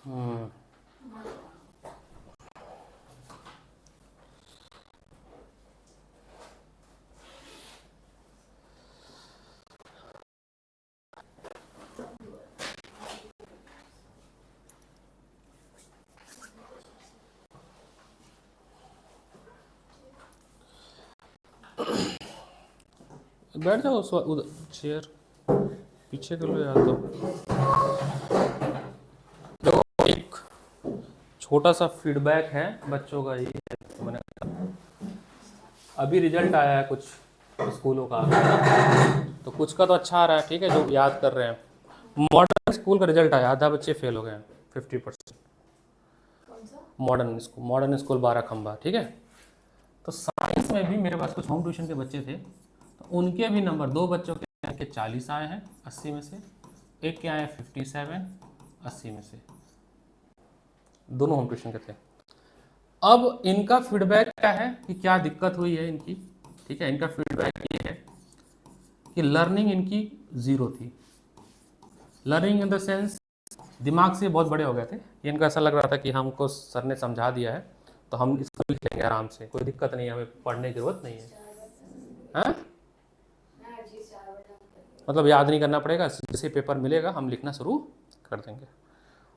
हम्म, बैठ जाओ उधर चेयर पीछे कर लो यार। तो देखो, एक छोटा सा फीडबैक है बच्चों का, ये है तो मैंने अभी रिजल्ट आया है कुछ स्कूलों का, तो कुछ का तो अच्छा आ रहा है, ठीक है, जो याद कर रहे हैं। मॉडर्न स्कूल का रिजल्ट आया, आधा बच्चे फेल हो गए हैं, 50%। मॉडर्न स्कूल 12 खंबा, ठीक है। तो साइंस में भी मेरे पास कुछ होम ट्यूशन के बच्चे थे, तो उनके भी नंबर, दो बच्चों के 40 आए हैं 80 में से, एक के आए 57 80 में से, दोनों होम ट्यूशन के थे। अब इनका फीडबैक क्या है कि क्या दिक्कत हुई है इनकी, ठीक है। इनका फीडबैक ये है कि लर्निंग इनकी ज़ीरो थी। लर्निंग इन द सेंस दिमाग से बहुत बड़े हो गए थे, इनको ऐसा लग रहा था कि हमको सर ने समझा दिया है तो हम इसको लिख लेंगे आराम से, कोई दिक्कत नहीं है, हमें पढ़ने की जरूरत नहीं है। हाँ, मतलब याद नहीं करना पड़ेगा, जैसे पेपर मिलेगा हम लिखना शुरू कर देंगे।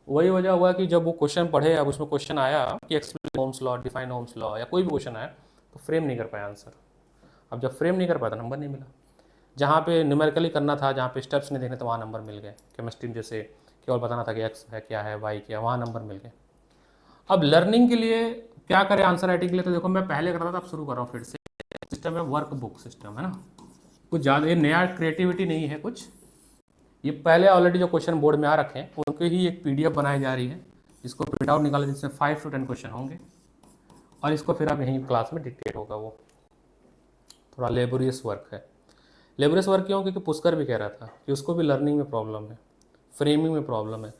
वही वजह हुआ कि जब वो क्वेश्चन पढ़े, अब उसमें क्वेश्चन आया कि explain Holmes law, define Holmes law, या कोई भी क्वेश्चन आया, तो फ्रेम नहीं कर पाया आंसर। अब जब फ्रेम नहीं कर पाया तो नंबर नहीं मिला। जहाँ पे न्यूमेरिकली करना था, जहाँ पे स्टेप्स नहीं देखने, तो वहाँ नंबर मिल गए। केमिस्ट्री में जैसे केवल बताना था कि एक्स है क्या है, वाई क्या है, वहाँ नंबर मिल गए। अब लर्निंग के लिए क्या करें आंसर राइटिंग के लिए, तो देखो मैं पहले करता था, अब शुरू कर रहा हूँ फिर से। सिस्टम है वर्क बुक सिस्टम, है ना, कुछ ज़्यादा ये नया क्रिएटिविटी नहीं है कुछ। ये पहले ऑलरेडी जो क्वेश्चन बोर्ड में आ रखे हैं उनकी ही एक पीडीएफ बनाई जा रही है, जिसको प्रिंट आउट निकाले, जिसमें 5 to 10 क्वेश्चन होंगे, और इसको फिर आप यहीं क्लास में डिक्टेट होगा। वो थोड़ा लेबोरियस वर्क है। लेबोरियस वर्क क्यों? क्योंकि पुष्कर भी कह रहा था कि उसको भी लर्निंग में प्रॉब्लम है, फ्रेमिंग में प्रॉब्लम है।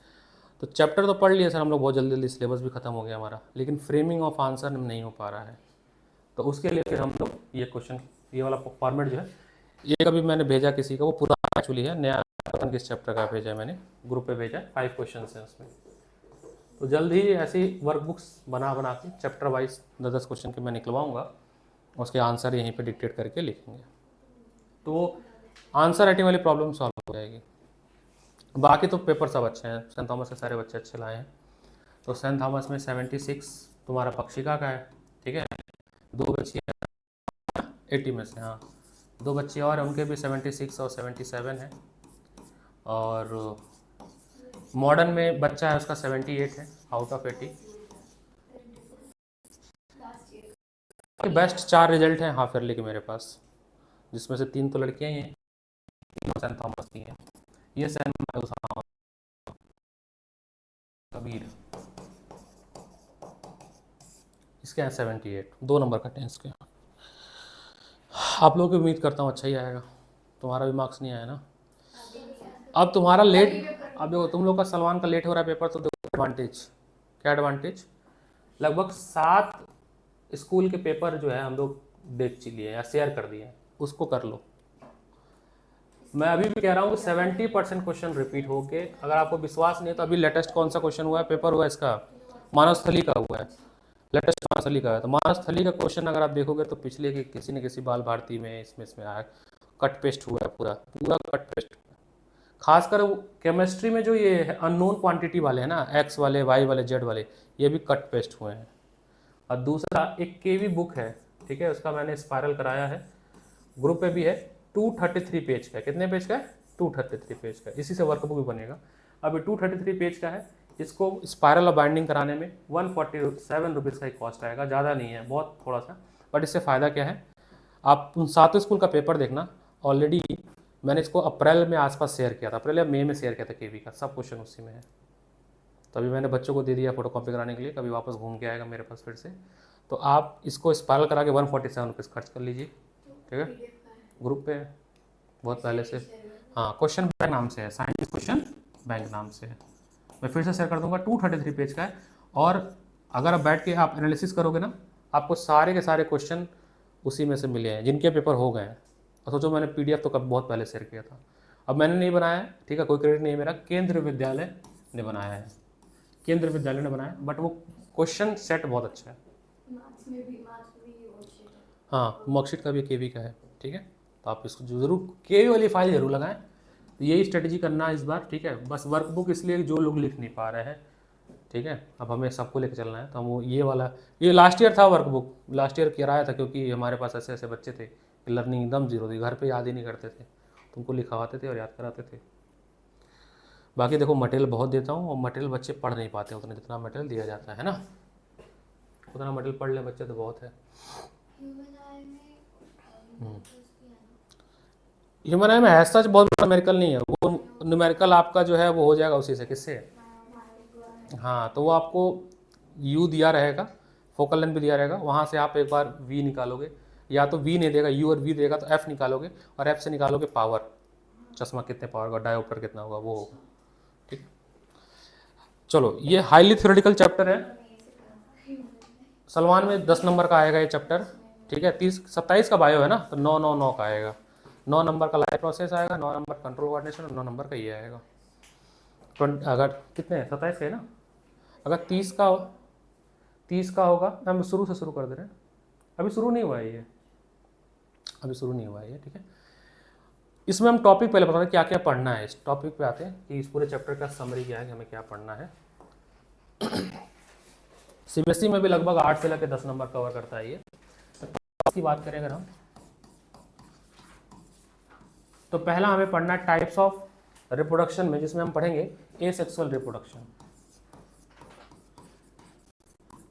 तो चैप्टर तो पढ़ लिया सर हम लोग बहुत जल्दी जल्दी, सिलेबस भी खत्म हो गया हमारा, लेकिन फ्रेमिंग ऑफ आंसर नहीं हो पा रहा है। तो उसके लिए फिर हम लोग ये क्वेश्चन, ये वाला फॉर्मेट जो है, ये कभी मैंने भेजा किसी का, वो पुराना एक्चुअली है, नया किस चैप्टर का भेजा है मैंने, ग्रुप पे भेजा, 5 क्वेश्चन हैं उसमें। तो जल्द ही ऐसी वर्क बुक्स बना बना के चैप्टर वाइज 10-10 क्वेश्चन के मैं निकलवाऊंगा, उसके आंसर यहीं पे डिक्टेट करके लिखेंगे, तो आंसर राइटिंग वाली प्रॉब्लम सॉल्व हो जाएगी। बाकी तो पेपर सब अच्छे हैं, सेंट थॉमस के सारे बच्चे अच्छे लाए हैं। तो सेंट थॉमस में 76 तुम्हारा पक्षिका का है, ठीक है। दो बच्चे 80 में से, हाँ, दो बच्चे और हैं, उनके भी 76 और 77 है। और मॉडर्न में बच्चा है उसका 78 है आउट ऑफ 80। बेस्ट 4 रिजल्ट हैं हाफ ईयरली के मेरे पास, जिसमें से 3 तो लड़कियां ही हैं, सेंट थॉमस की हैं। ये सेंट कबीर, इसके हैं 78, 2 नंबर का टेंस के। आप लोगों की उम्मीद करता हूँ अच्छा ही आएगा, तुम्हारा भी मार्क्स नहीं आया ना। अब तुम्हारा लेट, अब देखो तुम लोग का सलमान का लेट हो रहा है पेपर, तो देखो एडवांटेज, क्या एडवांटेज, लगभग 7 स्कूल के पेपर जो है हम लोग देख लिए या शेयर कर दिए हैं, उसको कर लो। मैं अभी भी कह रहा हूँ 70% क्वेश्चन रिपीट होके, अगर आपको विश्वास नहीं है तो अभी लेटेस्ट कौन सा क्वेश्चन हुआ है, पेपर हुआ है इसका मानव स्थली का हुआ है, लेटेस्ट मानव स्थली का है। तो मानव स्थली का क्वेश्चन अगर आप देखोगे तो पिछले के किसी न किसी बाल भारती में इसमें आया, कट पेस्ट हुआ है, पूरा पूरा कट पेस्ट। खासकर केमिस्ट्री में जो ये अननोन क्वांटिटी वाले हैं ना, एक्स वाले, वाई वाले, जेड वाले, ये भी कट पेस्ट हुए हैं। और दूसरा एक केवी बुक है, ठीक है, उसका मैंने स्पायरल कराया है, ग्रुप पे भी है, 233 पेज का है। कितने पेज का है? 233 पेज का, इसी से वर्कबुक भी बनेगा। अब ये 233 पेज का है, इसको स्पायरल और बाइंडिंग कराने में 147 रुपीज़ का ही कॉस्ट आएगा, ज़्यादा नहीं है, बहुत थोड़ा सा। बट इससे फ़ायदा क्या है, आप उन 7 स्कूल का पेपर देखना, ऑलरेडी मैंने इसको अप्रैल में आसपास शेयर किया था, अप्रैल या मई में शेयर किया था केवी का, सब क्वेश्चन उसी में है। तभी मैंने बच्चों को दे दिया फोटो कॉपी कराने के लिए, कभी वापस घूम के आएगा मेरे पास फिर से। तो आप इसको स्पायरल करा के 147 रुपीज़ खर्च कर लीजिए, ठीक है, ग्रुप पे बहुत पहले से। हाँ, क्वेश्चन बैंक नाम से है, साइंस क्वेश्चन बैंक नाम से है, मैं फिर से शेयर कर दूंगा, 233 पेज का है। और अगर आप बैठ के आप एनालिसिस करोगे ना, आपको सारे के सारे क्वेश्चन उसी में से मिले हैं जिनके पेपर हो गए हैं। और सोचो मैंने पीडीएफ तो कब बहुत पहले शेयर किया था, अब मैंने नहीं बनाया है, ठीक है, कोई क्रेडिट नहीं है मेरा, केंद्रीय विद्यालय ने बनाया है। केंद्र विद्यालय ने बनाया, बट वो क्वेश्चन सेट बहुत अच्छा है। हाँ, मार्कशीट का भी केवी का है, ठीक है। तो आप इसको जरूर केवी वाली फाइल जरूर लगाएं। तो यही स्ट्रेटजी करना इस बार, ठीक है। बस वर्कबुक इसलिए जो लोग लिख नहीं पा रहे हैं, ठीक है। अब हमें सबको लेकर चलना है, तो हम वो ये वाला, ये लास्ट ईयर था वर्कबुक, लास्ट ईयर कराया था, क्योंकि हमारे पास ऐसे ऐसे बच्चे थे कि लर्निंग एकदम जीरो थी, घर पे याद ही नहीं करते थे, तुमको लिखवाते थे और याद कराते थे। बाकी देखो मटेरियल बहुत देता हूँ, और मटेरियल बच्चे पढ़ नहीं पाते उतने, जितना मटेरियल दिया जाता है ना, उतना मटेरियल पढ़ ले बच्चे तो बहुत है। ह्यूमन आई में ऐसा बहुत बड़ा न्यूमेरिकल नहीं है, वो न्यूमेरिकल आपका जो है वो हो जाएगा उसी से, किससे। हाँ, तो वो आपको यू दिया रहेगा, फोकल लेंथ भी दिया रहेगा, वहाँ से आप एक बार वी निकालोगे, या तो वी नहीं देगा, यू और वी देगा तो एफ निकालोगे, और एफ से निकालोगे पावर, चश्मा कितने पावर का, डायोप्टर कितना होगा वो होगा, ठीक। चलो, ये हाईली थ्योरेटिकल चैप्टर है, सलमान में 10 नंबर का आएगा ये चैप्टर, ठीक है। 27 का बायो है ना, तो 9 का आएगा, 9 नंबर का लाइफ प्रोसेस आएगा, 9 नंबर कंट्रोल कोऑर्डिनेशन, और 9 नंबर का ये आएगा। अगर कितने 27 का है ना, अगर 30 का होगा, हम शुरू से शुरू कर दे रहे हैं, अभी शुरू नहीं हुआ है ये, अभी शुरू नहीं हुआ है ये, ठीक है। इसमें हम टॉपिक पहले बताते हैं क्या क्या पढ़ना है, इस टॉपिक पे आते हैं कि इस पूरे चैप्टर का समरी क्या है कि हमें क्या पढ़ना है। सीबीएसई में भी लगभग 8 से लेकर 10 नंबर कवर करता है ये। इसकी बात करें अगर हम, तो पहला हमें पढ़ना है टाइप्स ऑफ रिप्रोडक्शन में, जिसमें हम पढ़ेंगे asexual reproduction.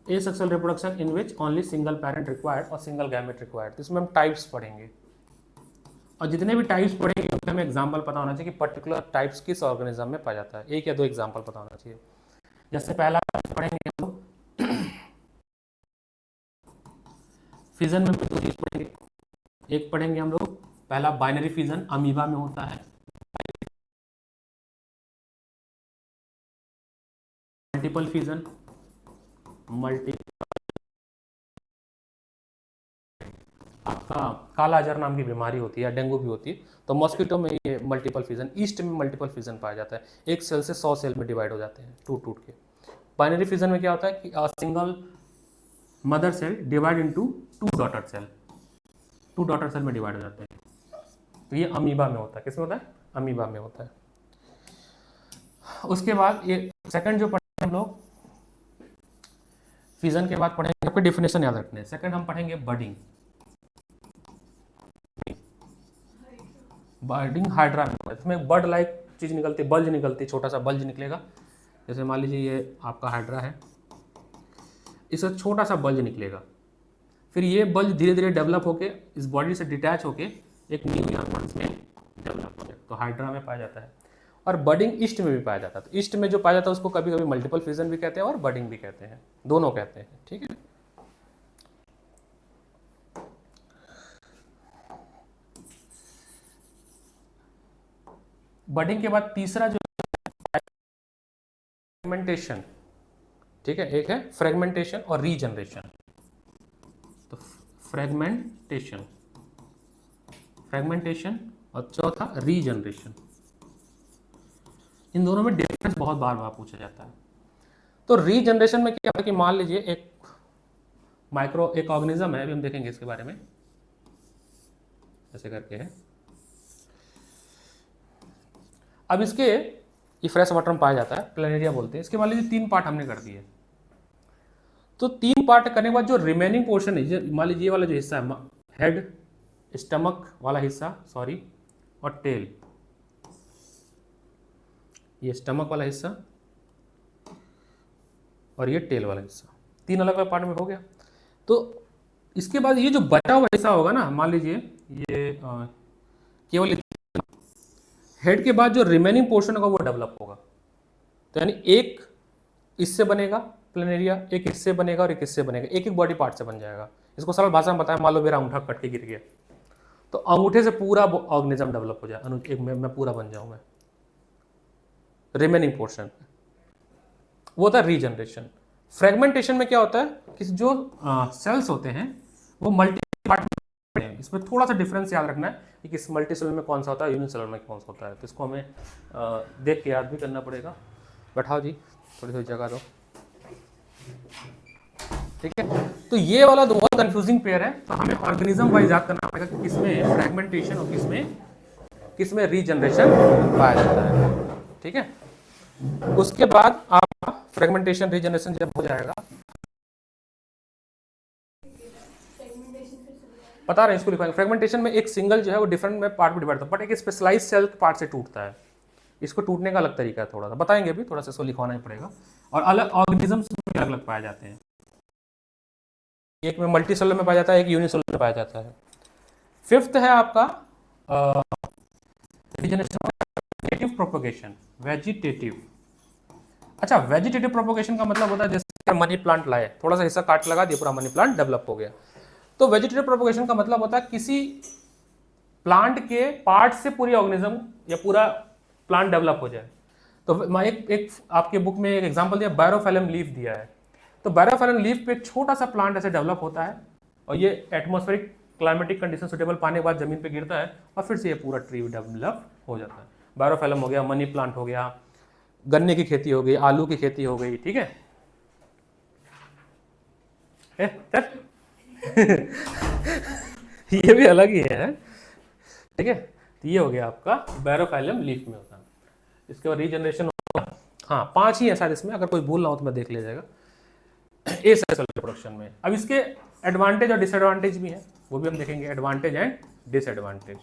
Asexual reproduction in which only single parent required और सिंगल गैमेट रिक्वायर्ड। तो इसमें हम टाइप्स पढ़ेंगे, और जितने भी टाइप्स पढ़ेंगे उसमें हमें एग्जाम्पल पता होना चाहिए कि पर्टिकुलर टाइप्स किस ऑर्गेनिज्म में पाया जाता है, 1 या 2 एग्जाम्पल पता होना चाहिए। जैसे पहला पढ़ेंगे हम लोग फिजन में 2 चीज पढ़ेंगे, एक पढ़ेंगे हम लोग पहला बाइनरी फिजन, अमीबा में होता है, मल्टीपल फिजन, आपका काला अजहर नाम की बीमारी होती है, डेंगू भी होती है, तो मॉस्किटो में ये मल्टीपल फिजन, ईस्ट में मल्टीपल फिजन पाया जाता है, एक सेल से 100 सेल में डिवाइड हो जाते हैं टूट टूट के। बाइनरी फिजन में क्या होता है कि single mother cell divide into 2 daughter cell, 2 daughter cell में डिवाइड हो जाते हैं। तो ये अमीबा में होता है, किसमें होता है, अमीबा में होता है। उसके बाद ये सेकंड जो पढ़ेंगे हम लोग, फिजन के बाद पढ़ेंगे, आपको डिफिनेशन याद रखने हैं। सेकंड हम पढ़ेंगे बर्डिंग, बर्डिंग हाइड्रा में होता है, इसमें बर्ड लाइक चीज निकलती है, बल्ज निकलती है, छोटा सा बल्ज निकलेगा, जैसे मान लीजिए ये आपका हाइड्रा है, इससे छोटा सा बल्ज निकलेगा, फिर ये बल्ज धीरे धीरे डेवलप होके इस बॉडी से डिटैच होके एक न्यू ह्यूमन में डेवलप हो जाए, तो हाइड्रा में पाया जाता है। और बर्डिंग ईस्ट में भी पाया जाता है, तो ईस्ट में जो पाया जाता है उसको कभी कभी मल्टीपल फिजन भी कहते हैं और बर्डिंग भी कहते हैं, दोनों कहते हैं, ठीक है। बर्डिंग के बाद तीसरा जो फ्रेगमेंटेशन, ठीक है, एक है फ्रेगमेंटेशन और रीजनरेशन। तो फ्रेगमेंटेशन, फ्रेगमेंटेशन और चौथा रीजनरेशन, इन दोनों में डिफरेंस बहुत बार बार पूछा जाता है। तो रीजनरेशन में क्या है कि मान लीजिए एक माइक्रो एक ऑर्गेनिज्म है, अभी हम देखेंगे इसके बारे में, ऐसे करके है, अब इसके ये फ्रेश वाटर में पाया जाता है, प्लेनेरिया बोलते हैं, इसके मान लीजिए 3 पार्ट हमने कर दिए, तो 3 पार्ट करने के बाद जो रिमेनिंग पोर्शन है, मान लीजिए ये वाला जो हिस्सा है, हेड स्टमक वाला हिस्सा, सॉरी, और टेल, ये स्टमक वाला हिस्सा और ये टेल वाला हिस्सा, 3 अलग अलग पार्ट में हो गया। तो इसके बाद ये जो बचा हुआ हिस्सा होगा ना, मान लीजिए ये केवल हेड के बाद जो रिमेनिंग पोर्शन होगा वो डेवलप होगा, तो यानी एक इससे बनेगा प्लेनेरिया, एक इससे बनेगा और एक इससे बनेगा, एक एक बॉडी पार्ट से बन जाएगा। इसको सरल भाषा में बताया, मान लो मेरा अंगूठा कट के गिर गया, तो अंगूठे से पूरा ऑर्गेनिज्म डेवलप हो जाए, एक मैं पूरा बन जाऊं मैं, रिमेनिंग पोर्शन, वो था रीजनरेशन। फ्रेगमेंटेशन में क्या होता है कि जो सेल्स होते हैं वो मल्टी पार्ट में हैं, इसमें थोड़ा सा डिफरेंस याद रखना है कि किस मल्टी सेलुलर में कौन सा होता है, यूनिसेलुलर में कौन सा होता है, तो इसको हमें देख के याद भी करना पड़ेगा। बैठाओ जी, थोड़ी सी जगह दो, ठीक है। तो ये वाला तो बहुत कंफ्यूजिंग पेयर है, तो हमें ऑर्गेनिज्म वाइज याद करना पड़ेगा कि किसमें फ्रेगमेंटेशन और किसमें रीजनरेशन पाया जाता है, ठीक है। उसके बाद आप फ्रेगमेंटेशन रीजनरेशन जब हो जाएगा, बता रहे हैं इसको लिखवाएंगे। फ्रेगमेंटेशन में एक सिंगल जो है वो डिफरेंट में पार्ट में डिवाइड होता है, बट एक स्पेशलाइज सेल पार्ट से टूटता है। इसको टूटने का अलग तरीका है, थोड़ा सा बताएंगे अभी, थोड़ा सा इसको लिखवाना ही पड़ेगा। और अलग ऑर्गेनिजम्स में अलग अलग पाए जाते हैं, एक में मल्टी सेलुलर में पाया जाता है, एक यूनिसेलुलर में पाया जाता है। फिफ्थ है आपका वेजिटेटिव प्रोपोगेशन, वेजिटेटिव। अच्छा, वेजिटेटिव प्रोपोगेशन का मतलब होता है जैसे मनी प्लांट लाए, थोड़ा सा हिस्सा काट लगा दिया, पूरा मनी प्लांट डेवलप हो गया। तो वेजिटेटिव प्रोपोगेशन का मतलब होता है किसी प्लांट के पार्ट से पूरी ऑर्गेनिज्म या पूरा प्लांट डेवलप हो जाए। तो मैं एक आपके बुक में एक एग्जांपल दिया, बायरोफिलम लीफ दिया है। तो बायरोफिलम लीफ पे एक छोटा सा प्लांट ऐसे डेवलप होता है, और ये एटमॉस्फेरिक क्लाइमेटिक कंडीशन सुटेबल पाने के बाद जमीन पे गिरता है, और फिर से ये पूरा ट्री डेवलप हो जाता है। बायरोफिलम हो गया, मनी प्लांट हो गया, गन्ने की खेती हो गई, आलू की खेती हो गई, ठीक है। ये भी अलग ही है, ठीक है। तो ये हो गया आपका बायरोफिलम लीफ में होता है। इसके बाद रीजनरेशन होगा, हाँ 5 ही है शायद इसमें, अगर कोई भूल ना हो तो मैं देख लिया जाएगा। एसेक्सुअल रिप्रोडक्शन में अब इसके एडवांटेज और डिसएडवांटेज भी है, वो भी हम देखेंगे, एडवांटेज एंड डिसएडवांटेज।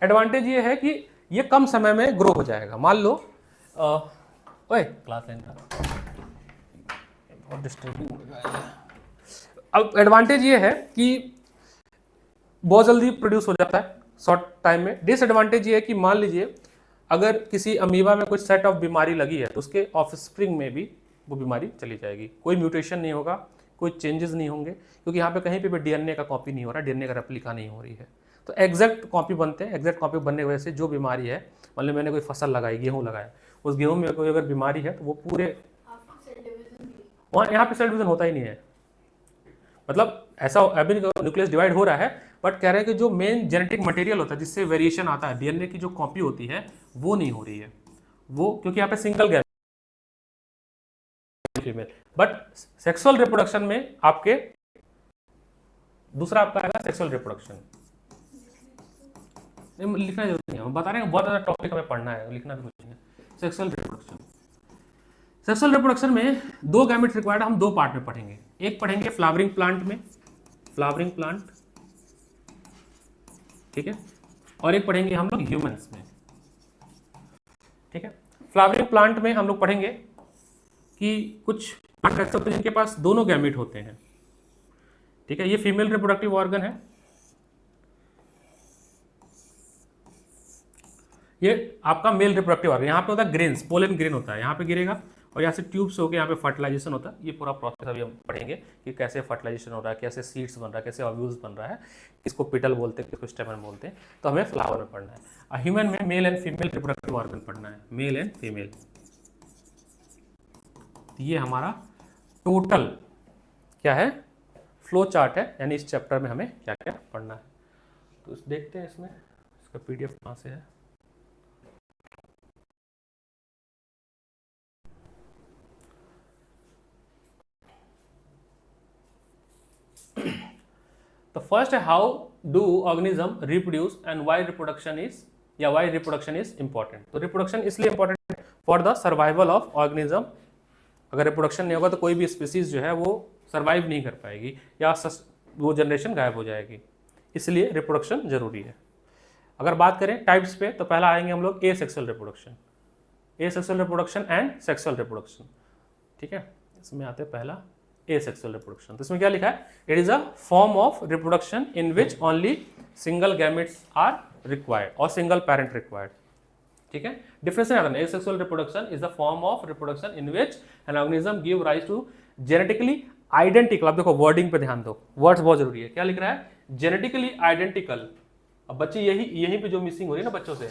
एडवांटेज ये है कि ये कम समय में ग्रो हो जाएगा। मान लो ओए क्लास लेन था, बहुत डिस्टर्बिंग हो जाएगा। अब एडवांटेज ये है कि बहुत जल्दी प्रोड्यूस हो जाता है शॉर्ट टाइम में। डिसएडवांटेज ये है कि मान लीजिए अगर किसी अमीबा में कुछ सेट ऑफ बीमारी लगी है तो उसके ऑफस्प्रिंग में भी वो बीमारी चली जाएगी, कोई म्यूटेशन नहीं होगा, कोई चेंजेस नहीं होंगे, क्योंकि यहाँ पे कहीं पे भी डीएनए का कॉपी नहीं हो रहा, डीएनए का रेप्लिका नहीं हो रही है। तो एग्जैक्ट कॉपी बनते हैं, एग्जैक्ट कॉपी बनने की वजह से जो बीमारी है, मतलब मैंने कोई फसल लगाई, गेहूँ लगाया, उस गेहूँ में कोई अगर बीमारी है तो वो पूरे वहाँ यहाँ पे सेल डिवीजन होता ही नहीं है। मतलब ऐसा अभी न्यूक्लियस डिवाइड हो रहा है, बट कह रहे हैं कि जो मेन जेनेटिक मटेरियल होता है जिससे वेरिएशन आता है, डीएनए की जो कॉपी होती है वो नहीं हो रही है, वो क्योंकि यहाँ पे single gap female. But sexual reproduction में आपके दूसरा आपका आएगा सेक्सुअल रिप्रोडक्शन। लिखना जरूरी नहीं है, हम बता रहे हैं बहुत ज़्यादा टॉपिक हमें पढ़ना है, लिखना भी कुछ नहीं है। सेक्सुअल रिप्रोडक्शन, सेक्सुअल रिप्रोडक्शन में 2 गैमेट्स रिक्वायर्ड, हम 2 पार्ट में पढ़ेंगे। एक पढ़ेंगे फ्लावरिंग प्लांट में, फ्लावरिंग प्लांट, ठीक है, और एक पढ़ेंगे हम लोग ह्यूमंस में, ठीक है। फ्लावरिंग प्लांट में हम लोग पढ़ेंगे कि कुछ प्लांट ऐसे होते हैं जिनके पास दोनों गैमेट होते हैं, ठीक है। ये फीमेल रिप्रोडक्टिव ऑर्गन है, ये आपका मेल रिप्रोडक्टिव ऑर्गन। यहाँ पे होता है ग्रेन्स, पोलन ग्रेन होता है, यहाँ पे गिरेगा और यहाँ से ट्यूब से होकर यहाँ पे फर्टिलाइजेशन होता है। ये पूरा प्रोसेस अभी हम पढ़ेंगे कि कैसे फर्टिलाइजेशन हो रहा है, कैसे सीड्स बन रहा है, कैसे ओव्यूल्स बन रहा है, किसको पिटल बोलते हैं, किसको स्टेमन बोलते हैं। तो हमें फ्लावर में पढ़ना है। ह्यूमन में male and female reproductive organ पढ़ना है, मेल एंड फीमेल। ये हमारा टोटल क्या है, फ्लो चार्ट है, यानी इस चैप्टर में हमें क्या क्या पढ़ना है। तो देखते हैं इसमें, इसका पीडीएफ कहाँ से है। तो फर्स्ट है how do organism reproduce and why reproduction is, या व्हाई रिप्रोडक्शन इज इंपॉर्टेंट। तो रिप्रोडक्शन इसलिए इंपॉर्टेंट है for the survival of organism. अगर रिप्रोडक्शन नहीं होगा तो कोई भी स्पीसीज जो है वो सर्वाइव नहीं कर पाएगी, या वो जनरेशन गायब हो जाएगी, इसलिए रिप्रोडक्शन जरूरी है। अगर बात करें टाइप्स पे, तो पहला आएंगे हम लोग ए sexual reproduction, A sexual reproduction and sexual reproduction, ठीक है। इसमें आते हैं पहला ए सेक्सुअल रिप्रोडक्शन। तो इसमें क्या लिखा है, it is a form of reproduction in which only single gametes are required और सिंगल पेरेंट रिक्वायर्ड, ठीक है। डिफरेंस है, asexual reproduction is the form of reproduction in which an organism give rise to genetically identical. अब देखो wording पे ध्यान दो, words बहुत जरूरी है। क्या लिख रहा है, जेनेटिकली आइडेंटिकल। अब बच्चे यही पे जो मिसिंग हो रही है ना बच्चों से,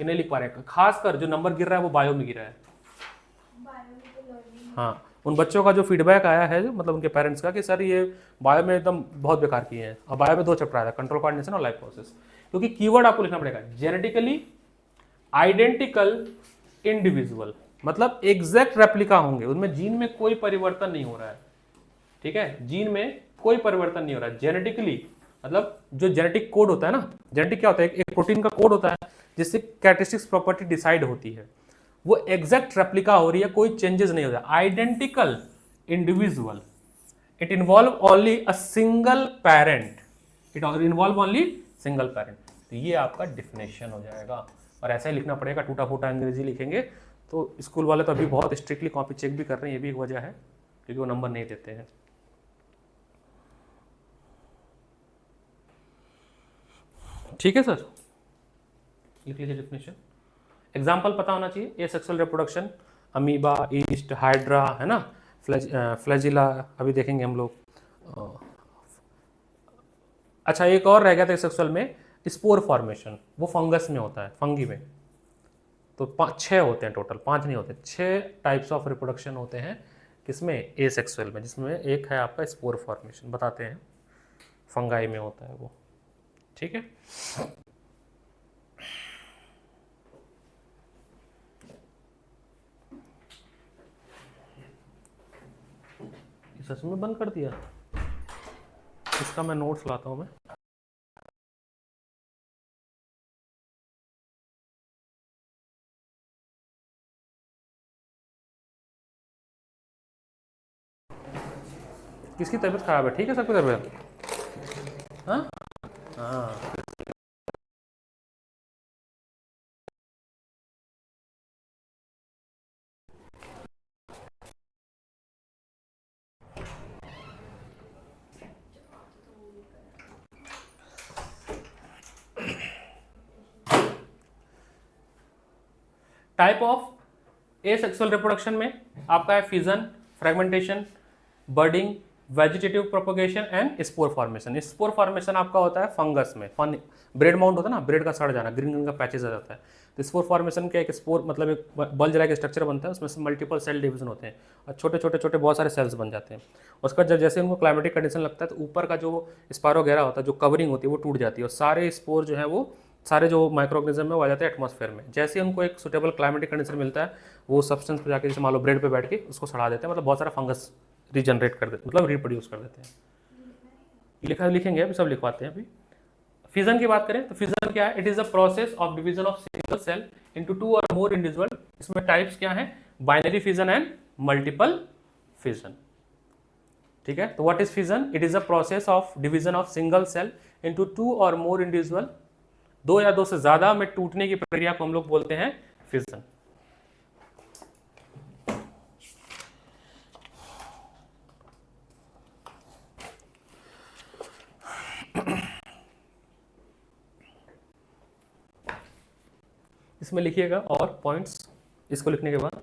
कि नहीं लिख पा रहे हैं, खासकर जो नंबर गिर रहा है वो बायो में गिरा है। हाँ, उन बच्चों का जो फीडबैक आया है, मतलब उनके पेरेंट्स का, कि सर ये बायो में एकदम बहुत बेकार किए हैं। और बायो में 2 चैप्टर आया था, कंट्रोल कोऑर्डिनेशन और लाइफ प्रोसेस, क्योंकि कीवर्ड आपको लिखना पड़ेगा, जेनेटिकली आइडेंटिकल इंडिविजुअल। मतलब एग्जैक्ट रेप्लिका होंगे, उनमें जीन में कोई परिवर्तन नहीं हो रहा है, ठीक है, जीन में कोई परिवर्तन नहीं हो रहा है जेनेटिकली। मतलब जो जेनेटिक कोड होता है ना, जेनेटिक क्या होता है, एक प्रोटीन का कोड होता है जिससे कैरेक्टरिस्टिक्स प्रॉपर्टी डिसाइड होती है, वो एग्जैक्ट रेप्लिका हो रही है, कोई चेंजेस नहीं हो रहा, identical individual, it involve only a single parent, it involve only single parent. तो ये आपका डिफिनेशन हो जाएगा, और ऐसा ही लिखना पड़ेगा, टूटा फूटा अंग्रेजी लिखेंगे तो स्कूल वाले तो अभी बहुत स्ट्रिक्टली कॉपी चेक भी कर रहे हैं, ये भी एक वजह है क्योंकि वो नंबर नहीं देते हैं। ठीक है सर, लिख लीजिए डिफिनेशन। एग्जाम्पल पता होना चाहिए, ए sexual reproduction, amoeba, east, hydra, है ना, फ्लैजिला अभी देखेंगे हम लोग। अच्छा एक और रह गया था सेक्सुअल में, स्पोर फॉर्मेशन, वो फंगस में होता है, फंगी में। तो 6 होते हैं टोटल, 5 नहीं होते, 6 टाइप्स ऑफ रिप्रोडक्शन होते हैं किसमें, ए सेक्सुअल में, जिसमें एक है आपका स्पोर फॉर्मेशन, बताते हैं, फंगाई में होता है वो। ठीक है, सच में बंद कर दिया, इसका मैं नोट्स लाता हूँ मैं। किसकी तबीयत खराब है, ठीक है सबकी तबीयत? हाँ हाँ, type of asexual reproduction में आपका है fission, fragmentation, budding, vegetative propagation and spore formation. Spore formation आपका होता है फंगस में, ब्रेड माउंट होता है ना, ब्रेड का सड़ जाना, ग्रीन ग्रीन का पैचेज आ जाता है। तो स्पोर फॉर्मेशन का एक स्पोर मतलब एक बल्ब जला के स्ट्रक्चर बनता है, उसमें से मल्टीपल सेल डिवीजन होते हैं और छोटे छोटे छोटे बहुत सारे सेल्स बन जाते हैं। उसका जब जैसे उनको क्लाइमेटिक कंडीशन लगता है तो ऊपर का जो स्पारो वगैरह होता है, जो कवरिंग होती है वो टूट जाती है और सारे स्पोर जो है वो सारे जो माइक्रो ऑर्गेनिज्म है वो आ जाते हैं एटमॉस्फेयर में। जैसे ही उनको एक सुटेबल क्लाइमेटिक कंडीशन मिलता है वो सब्सटेंस पे जाके जैसे मान लो ब्रेड पे बैठ के उसको सड़ा देते हैं, मतलब बहुत सारा फंगस रीजनरेट कर देते, मतलब रिप्रोड्यूस कर देते हैं। लिखेंगे अभी, सब लिखवाते हैं अभी। फिजन की बात करें तो फिजन क्या है, it is a process of division of single cell into 2 और मोर इंडिविजुअल। इसमें टाइप्स क्या है, binary fission and multiple fission. ठीक है, तो what is fission, it is a process of division of single cell into 2 और more individual, 2 या 2 से ज्यादा में टूटने की प्रक्रिया को हम लोग बोलते हैं फिजन। इसमें लिखिएगा और पॉइंट्स, इसको लिखने के बाद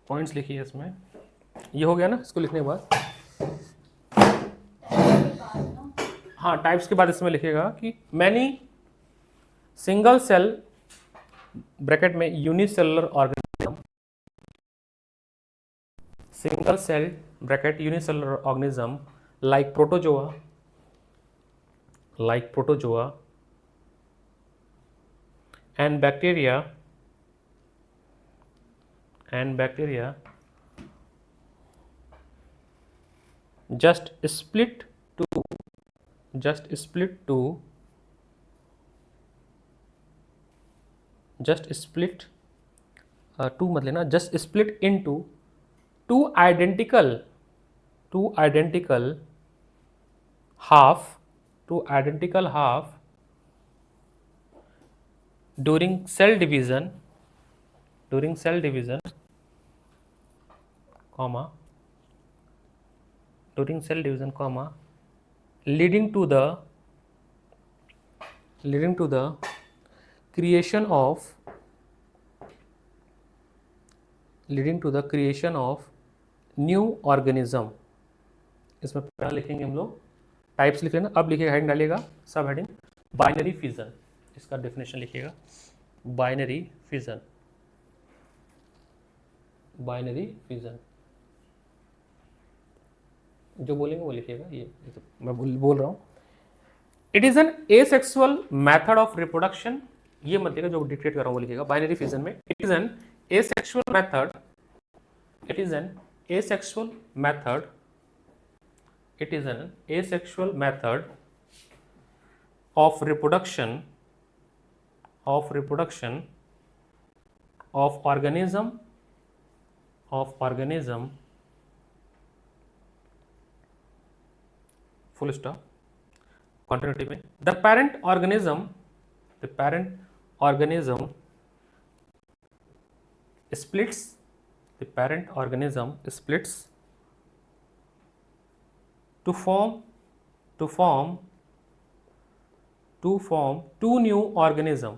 पॉइंट्स लिखिए इसमें, ये हो गया ना, इसको लिखने के बाद हाँ टाइप्स के बाद इसमें लिखिएगा कि मैनी सिंगल सेल ब्रैकेट में unicellular organism, single cell bracket unicellular organism like protozoa and bacteria just split to मत लेना, just split into two identical half during cell division comma leading to the creation of new organism. इसमें पहला लिखेंगे हम लोग, types लिख लेना, अब लिखिएगा, हेडिंग डालिएगा, सब हेडिंग बाइनरी फिजन, इसका डेफिनेशन लिखिएगा, बाइनरी फिजन। बाइनरी फिजन, जो बोलेंगे वो लिखिएगा, ये तो मैं बोल रहा हूँ। It is an asexual method of reproduction, ये मत लिखिएगा, जो डिक्टेट कर रहा हूँ वो लिखिएगा। बाइनरी फिजन में it is an asexual method, it is an asexual method, it is an asexual method of reproduction of organism full stop, continuity में the parent organism splits, the parent organism splits to form two new organism,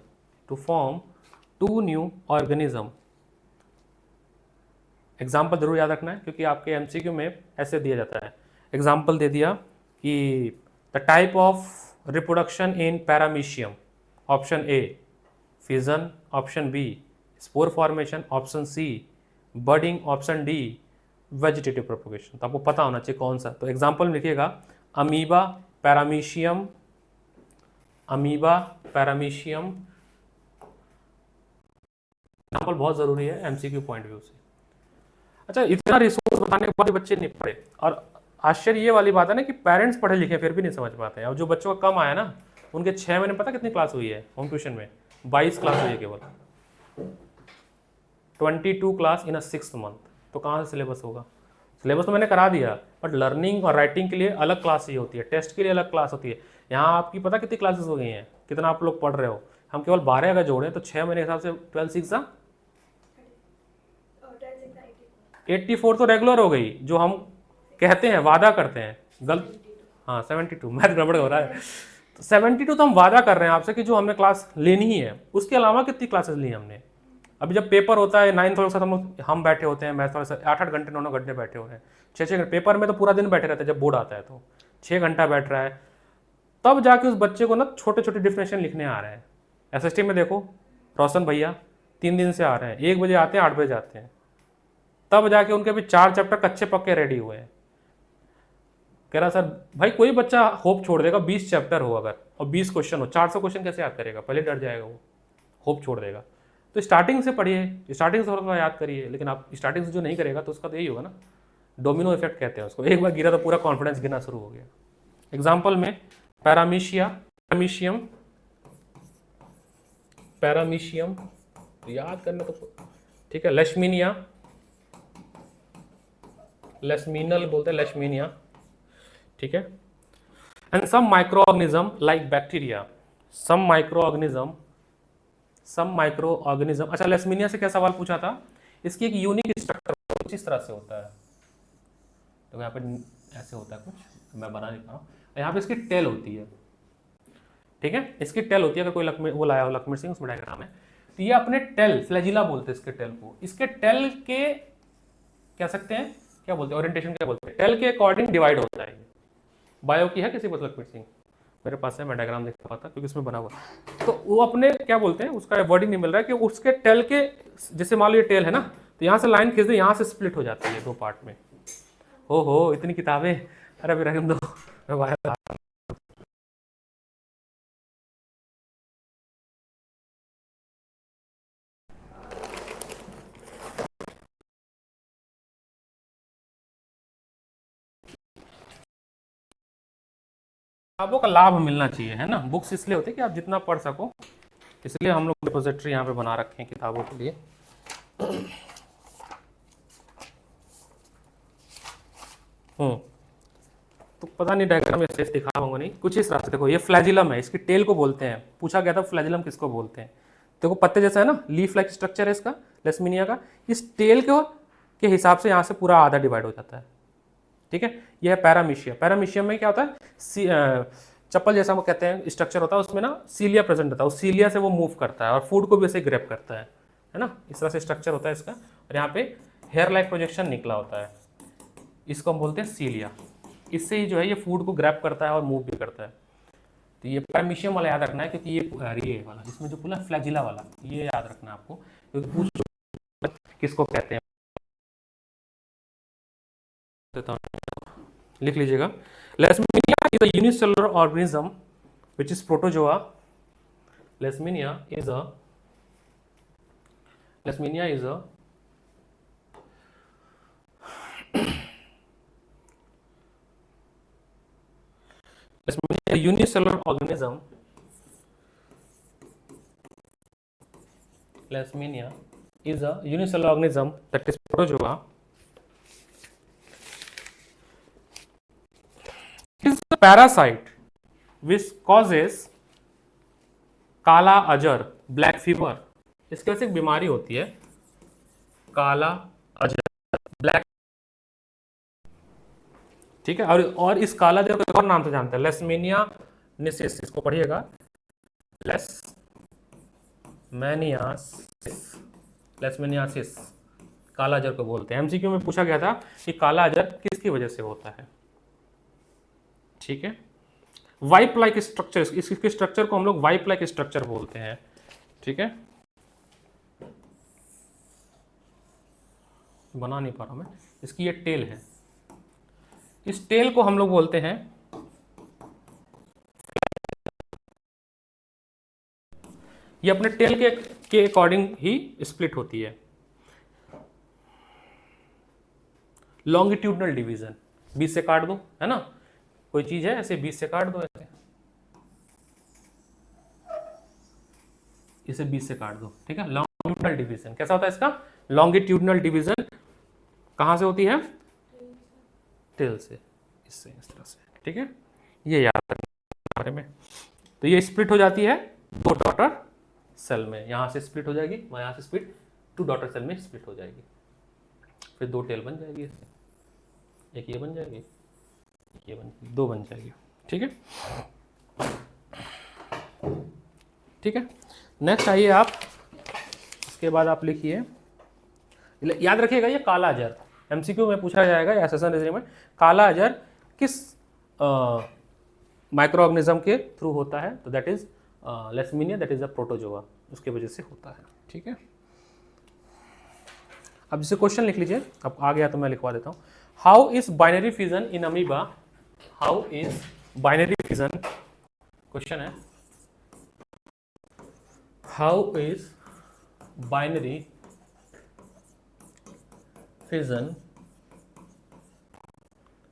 example जरूर याद रखना है क्योंकि आपके MCQ में ऐसे दिया जाता है। एग्जाम्पल दे दिया कि the type of reproduction in paramecium, option A fission, option B spore formation, option C budding, option D vegetative propagation. तो आपको पता होना चाहिए कौन सा। तो एग्जाम्पल में लिखिएगा अमीबा पैरामीशियम, एग्जाम्पल बहुत जरूरी है एमसीक्यू पॉइंट व्यू से। अच्छा, इतना रिसोर्स बताने के बाद बच्चे नहीं पढ़े, और आश्चर्य ये वाली बात है ना कि पेरेंट्स पढ़े लिखे फिर भी नहीं समझ पाते हैं। और जो बच्चों का कम आया ना, उनके 6 महीने पता कितनी क्लास हुई है होम ट्यूशन में? 22 क्लास हुई है केवल, 22 class in a 6th month. तो कहाँ से सिलेबस होगा? सिलेबस तो मैंने करा दिया, बट लर्निंग और राइटिंग के लिए अलग क्लास ही होती है, टेस्ट के लिए अलग क्लास होती है। यहाँ आपकी पता कितनी क्लासेस हो गई हैं, कितना आप लोग पढ़ रहे हो? हम केवल 12 अगर जोड़ें तो 6 महीने के हिसाब से 12 6 84 तो रेगुलर हो गई, जो हम कहते हैं वादा करते हैं गलत। हाँ 72, मैथ गड़बड़ हो रहा है। तो 72 तो हम वादा कर रहे हैं आपसे कि जो हमने क्लास लेनी ही है। उसके अलावा कितनी क्लासेस ली हमने? अभी जब पेपर होता है 9th वालों के साथ हम बैठे होते हैं, मैथ वाले से 8-8 घंटे 9-9 घंटे बैठे हुए हैं, 6-6 घंटे। पेपर में तो पूरा दिन बैठे रहते हैं, जब बोर्ड आता है तो 6 घंटा बैठ रहा है, तब जाके उस बच्चे को ना छोटे छोटे डिफिनेशन लिखने आ रहे हैं। एसएसटी में देखो रोशन भैया 3 दिन से आ रहे हैं, 1 बजे आते हैं 8 बजे जाते हैं, तब जाके उनके भी 4 चैप्टर कच्चे पक्के रेडी हुए हैं। कह रहा सर भाई कोई बच्चा होप छोड़ देगा 20 चैप्टर हो अगर और 20 क्वेश्चन हो, 400 क्वेश्चन कैसे याद करेगा? पहले डर जाएगा वो, होप छोड़ देगा। तो स्टार्टिंग से पढ़िए, स्टार्टिंग से थोड़ा याद करिए। लेकिन आप स्टार्टिंग से जो नहीं करेगा तो उसका तो यही होगा ना, डोमिनो इफेक्ट कहते हैं उसको। एक बार गिरा तो पूरा कॉन्फिडेंस गिरना शुरू हो गया। एग्जाम्पल में पैरामीशियम याद करना तो ठीक है, लेशमीनल बोलते हैं, लेशमीनिया, ठीक है। And some micro organism like bacteria, some micro organism. अच्छा, लेशमीनिया से क्या सवाल पूछा था? इसकी एक यूनिक स्ट्रक्चर कुछ इस तरह से होता है। तो यहाँ पे ऐसे होता है कुछ, मैं बना देता हूँ। यहाँ पे इसकी टेल होती है, ठीक है, इसकी टेल होती है। अगर कोई वो लाया हो लक्ष्मण सिंह, उसमें डायग्राम है। तो ये अपने टेल, फ्लैजिला बोलते हैं इसके टेल को। इसके टेल के कह सकते हैं क्या बोलते हैं, ओरिएंटेशन क्या बोलते हैं, टेल के अकॉर्डिंग डिवाइड होता है। बायो की है किसी को लक्ष्मण सिंह? मेरे पास है, मैं डायग्राम देख पाता क्योंकि इसमें बना हुआ। तो वो अपने क्या बोलते हैं, उसका वर्डिंग नहीं मिल रहा है कि उसके टेल के, जैसे मान लो ये टेल है ना, तो यहाँ से लाइन खींच दे, यहाँ से स्प्लिट हो जाती है 2 पार्ट में। हो इतनी किताबें, अरे अभी रखने दो, मैं बाहर किताबों का लाभ मिलना चाहिए, है ना। बुक्स इसलिए होती है कि आप जितना पढ़ सको, इसलिए हम लोग डिपोजिटरी यहाँ पे बना रखे हैं किताबों के लिए। तो पता नहीं डायग्राम में स्टेज दिखा पाऊंगा नहीं, कुछ इस तरह से। देखो ये फ्लैजिलम है, इसकी टेल को बोलते हैं। पूछा गया था फ्लैजिलम किसको बोलते हैं। देखो पत्ते जैसा है ना, लीफ लाइक स्ट्रक्चर है इसका, लेशमीनिया का। इस टेल के हिसाब से यहाँ से पूरा आधा डिवाइड हो जाता है, ठीक है। यह है पैरामीशियम। पैरामीशियम में क्या होता है, चप्पल जैसा वो कहते हैं स्ट्रक्चर होता है, उसमें ना सीलिया प्रेजेंट होता है। उस सीलिया से वो मूव करता है और फूड को भी ऐसे ग्रैब करता है ना। इस तरह से स्ट्रक्चर होता है इसका। और यहाँ पे हेयर लाइक प्रोजेक्शन निकला होता है, इसको हम बोलते हैं सीलिया। इससे ही जो है ये फूड को ग्रैब करता है और मूव भी करता है। तो ये पैरामीशियम वाला याद रखना है, क्योंकि ये वाला इसमें जो पूरा फ्लैजिला वाला, ये याद रखना है आपको, क्योंकि किसको कहते हैं। देता हूँ, लिख लीजिएगा। Leishmania is a unicellular organism which is protozoa. Leishmania is a unicellular organism. Leishmania is a unicellular organism that is protozoa. It is a parasite which causes काला अजर, ब्लैक फीवर। इसकी वजह से एक बीमारी होती है काला अजर, ब्लैक, ठीक है। और इस काला अजर को एक और नाम से जानते हैं, लेशमेनिया निसिस। इसको पढ़िएगा, लेशमेनियासिस, काला अजर को बोलते हैं। एमसीक्यू में पूछा गया था कि काला अजर किसकी वजह से होता है, ठीक है। वाइप लाइक स्ट्रक्चर, इसके स्ट्रक्चर को हम लोग वाइप लाइक स्ट्रक्चर बोलते हैं, ठीक है। बना नहीं पा रहा मैं, इसकी ये टेल है, इस टेल को हम लोग बोलते हैं, ये अपने टेल के अकॉर्डिंग ही स्प्लिट होती है। लॉन्गिट्यूडनल डिवीजन, 20 से काट दो, है ना, कोई चीज है ऐसे 20 से काट दो, ऐसे इसे 20 से काट दो, ठीक है। लॉन्गिट्यूडनल डिवीजन कैसा होता है इसका? लॉन्गिट्यूडनल डिवीजन कहां से होती है? टेल से, इससे, इस तरह से, ठीक है। ये याद रखने बारे में। तो ये स्प्लिट हो जाती है 2 डॉटर सेल में, यहां से स्प्लिट हो जाएगी, यहां से स्प्लिट 2 डॉटर सेल में स्प्लिट हो जाएगी, फिर 2 टेल बन जाएगी इससे, एक ये बन जाएगी, ये बन, 2 बन जाएगी, ठीक है, ठीक है। नेक्स्ट आइए आप, इसके बाद आप लिखिए, याद रखिएगा ये काला अजर एमसीक्यू में पूछा जाएगा या सेशन रीजनिंग में, काला अजर किस माइक्रो ऑर्गेनिज्म के थ्रू होता है? तो that is Leishmania, that is a protozoa, उसके वजह से होता है, ठीक है। अब जैसे क्वेश्चन लिख लीजिए, अब आ गया तो मैं लिखवा देता हूँ। How is binary fission in amoeba? How is binary fission, question है, how is binary fission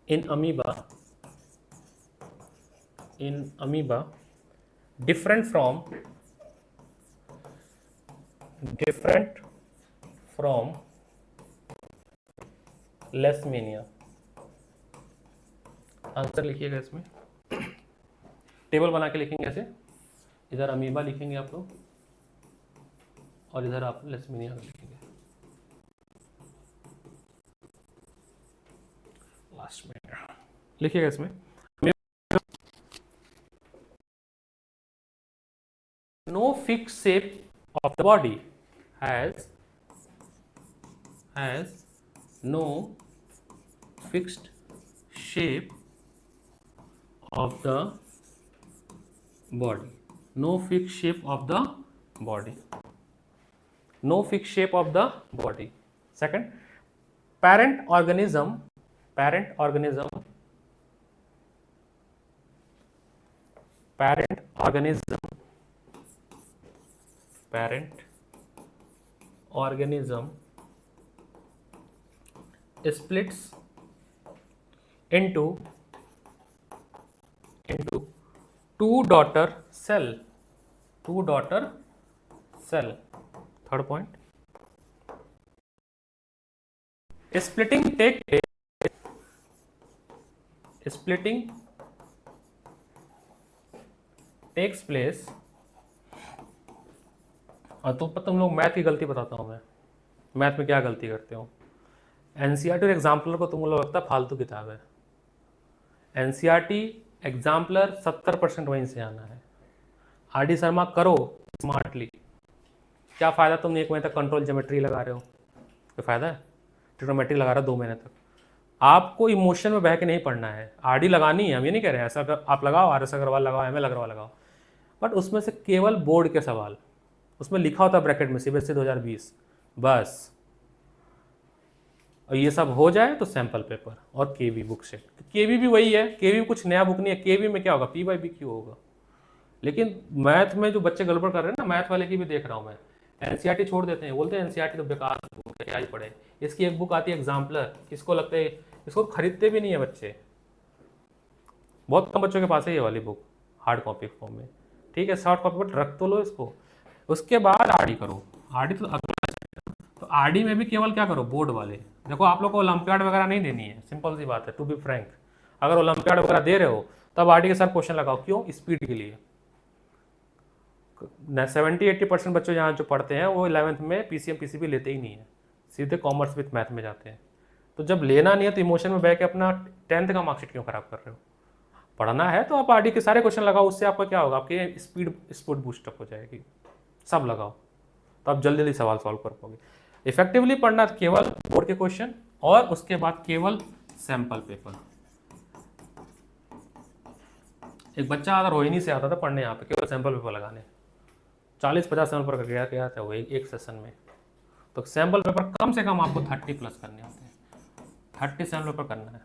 in amoeba different from Leishmania? Answer लिखिएगा इसमें, टेबल बना के लिखेंगे ऐसे, इधर अमीबा लिखेंगे आप लोग और इधर आप लेशमेनिया लिखेंगे लास्ट में, लिखिएगा इसमें। No fix shape of the body, has no fixed shape of the body, no fixed shape of the body, no fixed shape of the body. Second, parent organism splits into two daughter cell. Third point, splitting takes place, और तुम लोग math की गलती बताता हूँ मैं, math में क्या गलती करते हो। एनसीईआरटी और एग्जाम्पलर को तुम लोग लगता है फालतू किताब है। एनसीईआरटी एग्जाम्पलर 70% वहीं से आना है। आरडी शर्मा करो स्मार्टली, क्या फ़ायदा तुम 1 महीने तक कंट्रोल ज्योमेट्री लगा रहे हो, क्या फ़ायदा है? ट्रिग्नोमेट्री लगा रहा 2 महीने तक। आपको इमोशन में बह के नहीं पढ़ना है, आरडी लगानी है, हम ये नहीं कह रहे हैं ऐसा आप लगाओ, आर.एस. अग्रवाल लगाओ, एम.एल. अग्रवाल लगाओ, बट उसमें से केवल बोर्ड के सवाल, उसमें लिखा होता ब्रैकेट में CBSE 2020 बस। और ये सब हो जाए तो सैम्पल पेपर और केवी बुक सेट। केवी भी वही है, केवी कुछ नया बुक नहीं है, केवी में क्या होगा, पी बाई बी क्यू होगा। लेकिन मैथ में जो बच्चे गड़बड़ कर रहे हैं ना, मैथ वाले की भी देख रहा हूँ मैं, एनसीईआरटी छोड़ देते हैं, बोलते हैं एनसीईआरटी तो बेकार बुक है, क्या ही पढ़े। इसकी एक बुक आती है एग्जाम्पलर, किसको लगता है इसको खरीदते भी नहीं है बच्चे, बहुत कम बच्चों के पास है ये वाली बुक हार्ड कॉपी फॉर्म में। ठीक है, सॉफ्ट कॉपी पर रख तो लो इसको, उसके बाद आरडी करो। आरडी तो अगला, तो आरडी में भी केवल क्या करो, बोर्ड वाले। देखो आप लोग को ओलंपियाड वगैरह नहीं देनी है, सिंपल सी बात है, टू बी फ्रैंक। अगर ओलंपियाड वगैरह दे रहे हो तब आरडी के साथ क्वेश्चन लगाओ, क्यों, स्पीड के लिए। 70-80% बच्चे यहाँ जो पढ़ते हैं वो 11th में पीसीएम पीसीबी लेते ही नहीं है, सीधे कॉमर्स विथ मैथ में जाते हैं। तो जब लेना नहीं है तो इमोशन में बह के अपना 10th का मार्कशीट क्यों खराब कर रहे हो। पढ़ना है तो आप आरडी के सारे क्वेश्चन लगाओ, उससे आपका क्या होगा, आपकी स्पीड बूस्टअप हो जाएगी। सब लगाओ तो आप जल्दी जल्दी सवाल सॉल्व कर पाओगे। इफेक्टिवली पढ़ना केवल बोर्ड के क्वेश्चन और उसके बाद केवल सैंपल पेपर। एक बच्चा अगर रोहिणी से आता था पढ़ने यहाँ पे केवल सैंपल पेपर लगाने, 40-50 सैंपल पेपर गया था वो एक सेशन में। तो सैंपल पेपर कम से कम आपको 30+ करने होते हैं, 30 सैंपल पेपर करना है,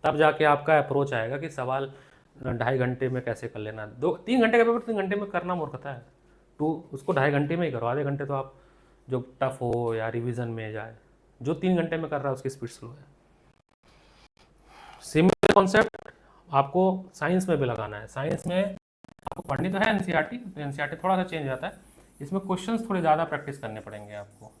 तब जाके आपका अप्रोच आएगा कि सवाल 2.5 घंटे में कैसे कर लेना। 2-3 घंटे का पेपर 3 घंटे में करना मूर्खता है। उसको 2.5 घंटे में ही करो, आधे घंटे तो आप जो टफ हो या रिवीजन में जाए, जो 3 घंटे में कर रहा है उसकी स्पीड स्लो है। सिमिलर कॉन्सेप्ट आपको साइंस में भी लगाना है। साइंस में आपको पढ़नी तो है एनसीईआरटी, तो एनसीईआरटी थोड़ा सा चेंज आता है, इसमें क्वेश्चंस थोड़े ज़्यादा प्रैक्टिस करने पड़ेंगे आपको।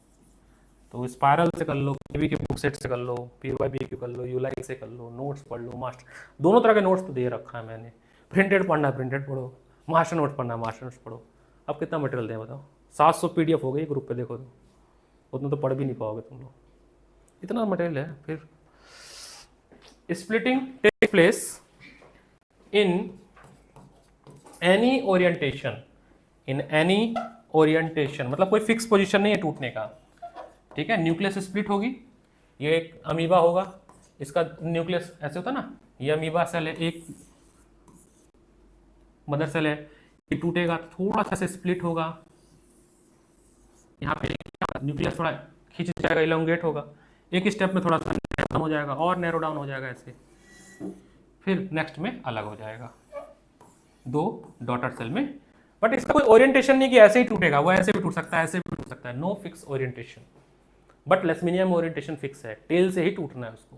तो स्पायरल से कर लो, केवी के बुक सेट से कर लो, पी कर लो, यूलाइक से कर लो, नोट्स पढ़ लो, मास्टर, दोनों तरह के नोट्स तो दे रखा है मैंने। प्रिंटेड पढ़ना है प्रिंटेड पढ़ो, मास्टर नोट्स पढ़ना है मास्टर नोट्स पढ़ो। अब कितना मटेरियल दें बताओ, 700 PDF हो गई ग्रुप पे, देखो तो उतना तो पढ़ भी नहीं पाओगे तुम लोग, इतना मटेरियल है। फिर splitting take place in any orientation, in any orientation मतलब कोई फिक्स पोजीशन नहीं है टूटने का। ठीक है, न्यूक्लियस स्प्लिट होगी, ये एक अमीबा होगा, इसका न्यूक्लियस ऐसे होता है ना, ये अमीबा सेल है, एक मदर सेल है, ये टूटेगा तो थोड़ा सा से स्प्लिट होगा, यहाँ पे न्यूक्लियस थोड़ा खींच जाएगा, इलोंगेट होगा, एक स्टेप में थोड़ा सा डाउन हो जाएगा और नैरो डाउन हो जाएगा ऐसे, फिर नेक्स्ट में अलग हो जाएगा 2 डॉटर सेल में। बट इसका कोई ओरिएंटेशन नहीं कि ऐसे ही टूटेगा, वो ऐसे भी टूट सकता है, ऐसे भी टूट सकता है, नो फिक्स ओरिएंटेशन। बट लेसमिनिया में ओरिएंटेशन फिक्स है, टेल से ही टूटना है उसको,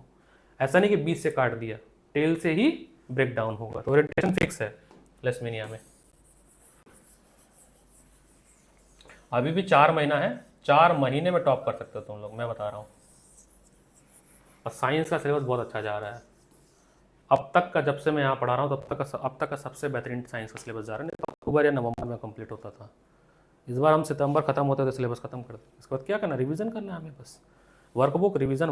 ऐसा नहीं कि बीच से काट दिया, टेल से ही ब्रेक डाउन होगा, तो ओरिएंटेशन फिक्स है लेसमिनिया में। अभी भी 4 महीना है, 4 महीने में टॉप कर सकते हो तुम लोग, मैं बता रहा हूँ। और साइंस का सिलेबस बहुत अच्छा जा रहा है अब तक का, जब से मैं यहाँ पढ़ा रहा हूँ अब तक का सबसे बेहतरीन साइंस का सिलेबस जा रहा है। नहीं तो अक्टूबर या नवंबर में कंप्लीट होता था, इस बार हम सितंबर खत्म होते थे सिलेबस खत्म कर देते। इसके बाद क्या करना, रिवीजन करना है हमें बस, वर्कबुक रिवीजन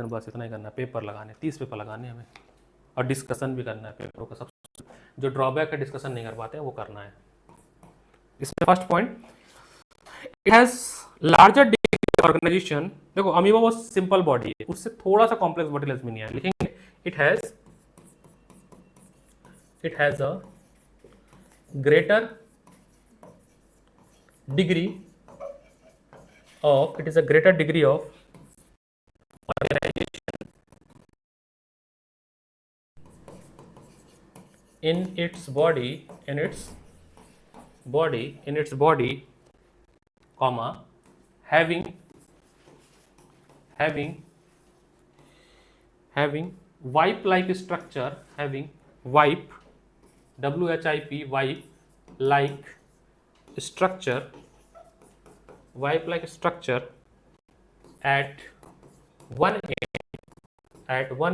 बस इतना ही करना है। पेपर लगाने 30 पेपर लगाने हमें, और डिस्कशन भी करना है पेपरों का। सब जो ड्रॉबैक है डिस्कशन नहीं कर पाते हैं वो करना है। इसमें first point, it has larger organisation. देखो अमीबा वो सिंपल बॉडी है, उससे थोड़ा सा कॉम्प्लेक्स बॉडी लेसमिनिया है, लिखेंगे it has a greater degree of, it is a greater degree of organization in its body, comma, having wipe like structure, having wipe, WHIP, wipe like structure at one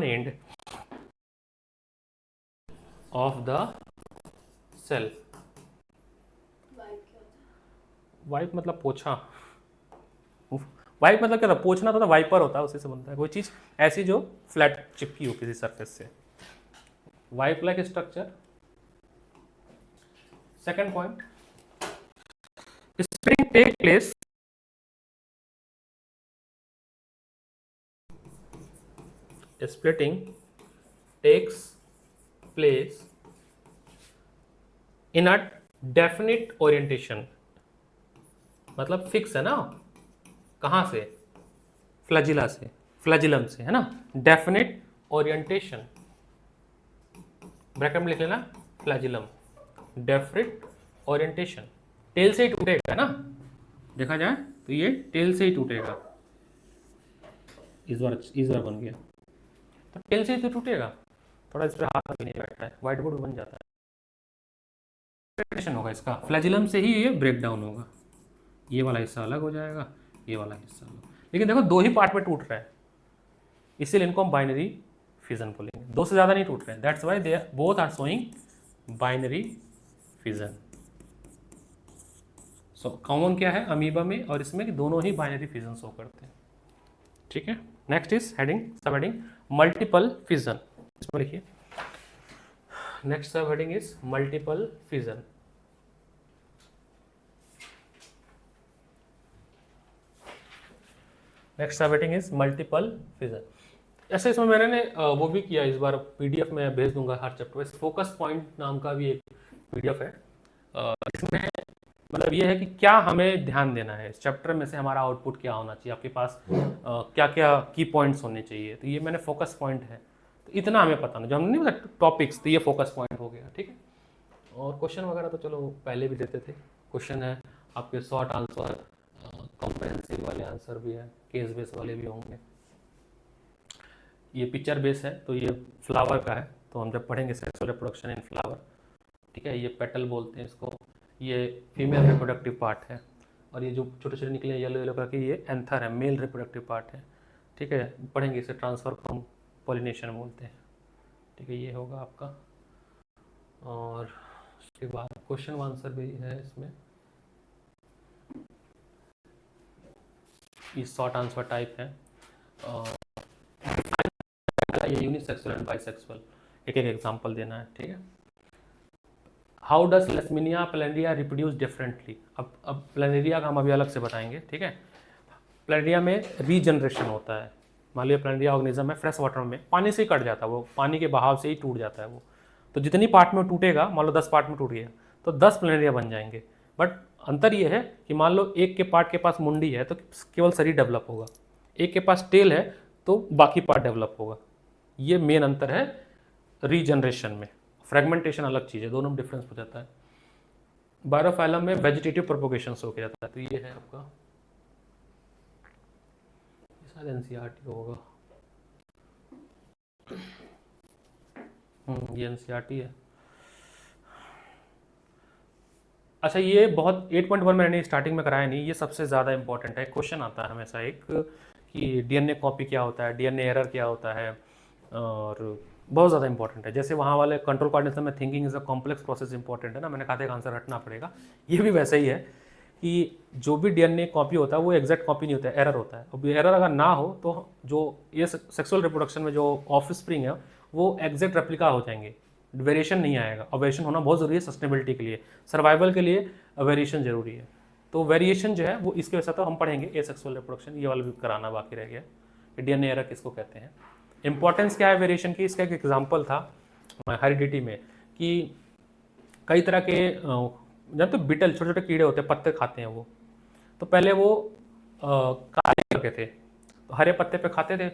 end of the cell. Wipe मतलब पोछा, wipe मतलब क्या था, पोछना तो wiper होता है, उसी से बनता है। कोई चीज ऐसी जो फ्लैट चिपकी हो किसी सरफेस से, whip like structure. Second point, splitting take place in a definite orientation, मतलब फिक्स है ना, कहाँ से, फ्लैजिला से, फ्लैजिलम से, है ना। डेफिनेट ओरिएंटेशन, ब्रैकेट में लिख लेना फ्लैजिलम, डेफिनेट ओरिएंटेशन, टेल से ही टूटेगा ना, देखा जाए तो ये टेल से ही टूटेगा। इस बार बन गया, तो टेल से ही तो टूटेगा, थोड़ा इस पर हाथ भी नहीं बैठता है, व्हाइट बोर्ड बन जाता है। होगा इसका, फ्लैजिलम से ही ये ब्रेक डाउन होगा, ये वाला हिस्सा अलग हो जाएगा, ये वाला हिस्सा अलग। लेकिन देखो दो ही पार्ट में टूट रहा है, इसीलिए इनको हम बाइनरी फिजन बोलेंगे, दो से ज़्यादा नहीं टूट रहे हैं, that's why they both are showing binary fission. So common क्या है अमीबा में और इसमें कि दोनों ही बाइनरी फिजन शो करते हैं, ठीक है। नेक्स्ट इज हेडिंग, सब हेडिंग मल्टीपल फिजन, इसमें लिखिए नेक्स्ट सब heading is multiple fission. Next सब हेडिंग इज मल्टीपल फिजन। ऐसे इसमें मैंने वो भी किया, इस बार पीडीएफ में भेज दूंगा हर चैप्टर में, फोकस पॉइंट नाम का भी एक पीडीएफ है। इसमें मतलब ये है कि क्या हमें ध्यान देना है इस चैप्टर में से, हमारा आउटपुट क्या होना चाहिए, आपके पास क्या क्या की पॉइंट्स होने चाहिए, तो ये मैंने फोकस पॉइंट है, तो इतना हमें पता नहीं, जो हमने नहीं पता टॉपिक्स, तो ये फोकस पॉइंट हो गया, ठीक है। और क्वेश्चन वगैरह तो चलो पहले भी देते थे, क्वेश्चन है आपके शॉर्ट आंसर, कॉम्प्रहेंसिव वाले आंसर भी है, केस बेस वाले भी होंगे। ये पिक्चर बेस है, तो ये फ्लावर का है, तो हम जब पढ़ेंगे सेक्सुअल रिप्रोडक्शन इन फ्लावर, ठीक है, ये पेटल बोलते हैं इसको, ये फीमेल रिप्रोडक्टिव पार्ट है, और ये जो छोटे छोटे निकले येलो येलो करके ये एंथर है, मेल रिप्रोडक्टिव पार्ट है, ठीक है, पढ़ेंगे इसे ट्रांसफर फ्रॉम पॉलिनेशन बोलते हैं, ठीक है, ये होगा आपका। और उसके बाद क्वेश्चन आंसर भी है इसमें, ये शॉर्ट आंसर टाइप है, और ये यूनिसेक्सुअल एंड बाइसेक्सुअल, एक एक एग्जांपल देना है, ठीक है। How does Leishmania planaria reproduce differently, अब प्लैनेरिया का हम अभी अलग से बताएंगे, ठीक है। प्लैनेरिया में रीजनरेशन होता है, मान लीजिए प्लैनेरिया ऑर्गेनिज्म है फ्रेश वाटर में, पानी से ही कट जाता है वो, पानी के बहाव से ही टूट जाता है वो, तो जितनी पार्ट में टूटेगा, मान लो 10 पार्ट में टूट गया तो 10 प्लैनेरिया बन जाएंगे, बट अंतर ये है कि मान लो एक के पार्ट के पास मुंडी है तो केवल शरीर डेवलप होगा, एक के पास टेल है तो बाकी पार्ट डेवलप होगा, ये मेन अंतर है रीजनरेशन में। फ्रेगमेंटेशन अलग चीज़ है, दोनों में डिफरेंस हो जाता है। बायोफाइलम में वेजिटेटिव प्रोपोगेशन हो के जाता है, तो ये है आपका, शायद एनसीईआरटी होगा, ये एनसीईआरटी है। अच्छा, ये बहुत 8.1 मैंने स्टार्टिंग में कराया नहीं, ये सबसे ज़्यादा इंपॉर्टेंट है, क्वेश्चन आता है हमेशा एक कि डीएनए कॉपी क्या होता है, डीएनए एरर क्या होता है, और बहुत ज़्यादा इंपॉर्टेंट है। जैसे वहाँ वाले कंट्रोल कोऑर्डिनेशन में thinking is a complex process important है ना, मैंने कहा था एक आंसर हटना पड़ेगा, ये भी वैसे ही है कि जो भी डीएनए कॉपी होता है वो एग्जैक्ट कॉपी नहीं होता है, एरर होता है। अब एरर अगर ना हो तो जो ये सेक्सुअल रिप्रोडक्शन में जो ऑफस्प्रिंग है वो एग्जैक्ट रेप्लिका हो जाएंगे, वेरिएशन नहीं आएगा, और वेरिएशन होना बहुत ज़रूरी है सस्टेनेबिलिटी के लिए, सर्वाइवल के लिए वेरिएशन जरूरी है। तो वेरिएशन जो है वो इसके वजह से तो हम पढ़ेंगे ए सेक्सुअल रिप्रोडक्शन, ये वाला भी कराना बाकी रह गया, डीएनए एरर किसको कहते हैं, इंपॉर्टेंस क्या है वेरिएशन की। इसका एक एग्जांपल था हेरिडिटी में कि कई तरह के जब तो बिटल छोटे छोटे कीड़े होते हैं, पत्ते खाते हैं वो, तो पहले वो काले कलर के थे तो हरे पत्ते पे खाते थे,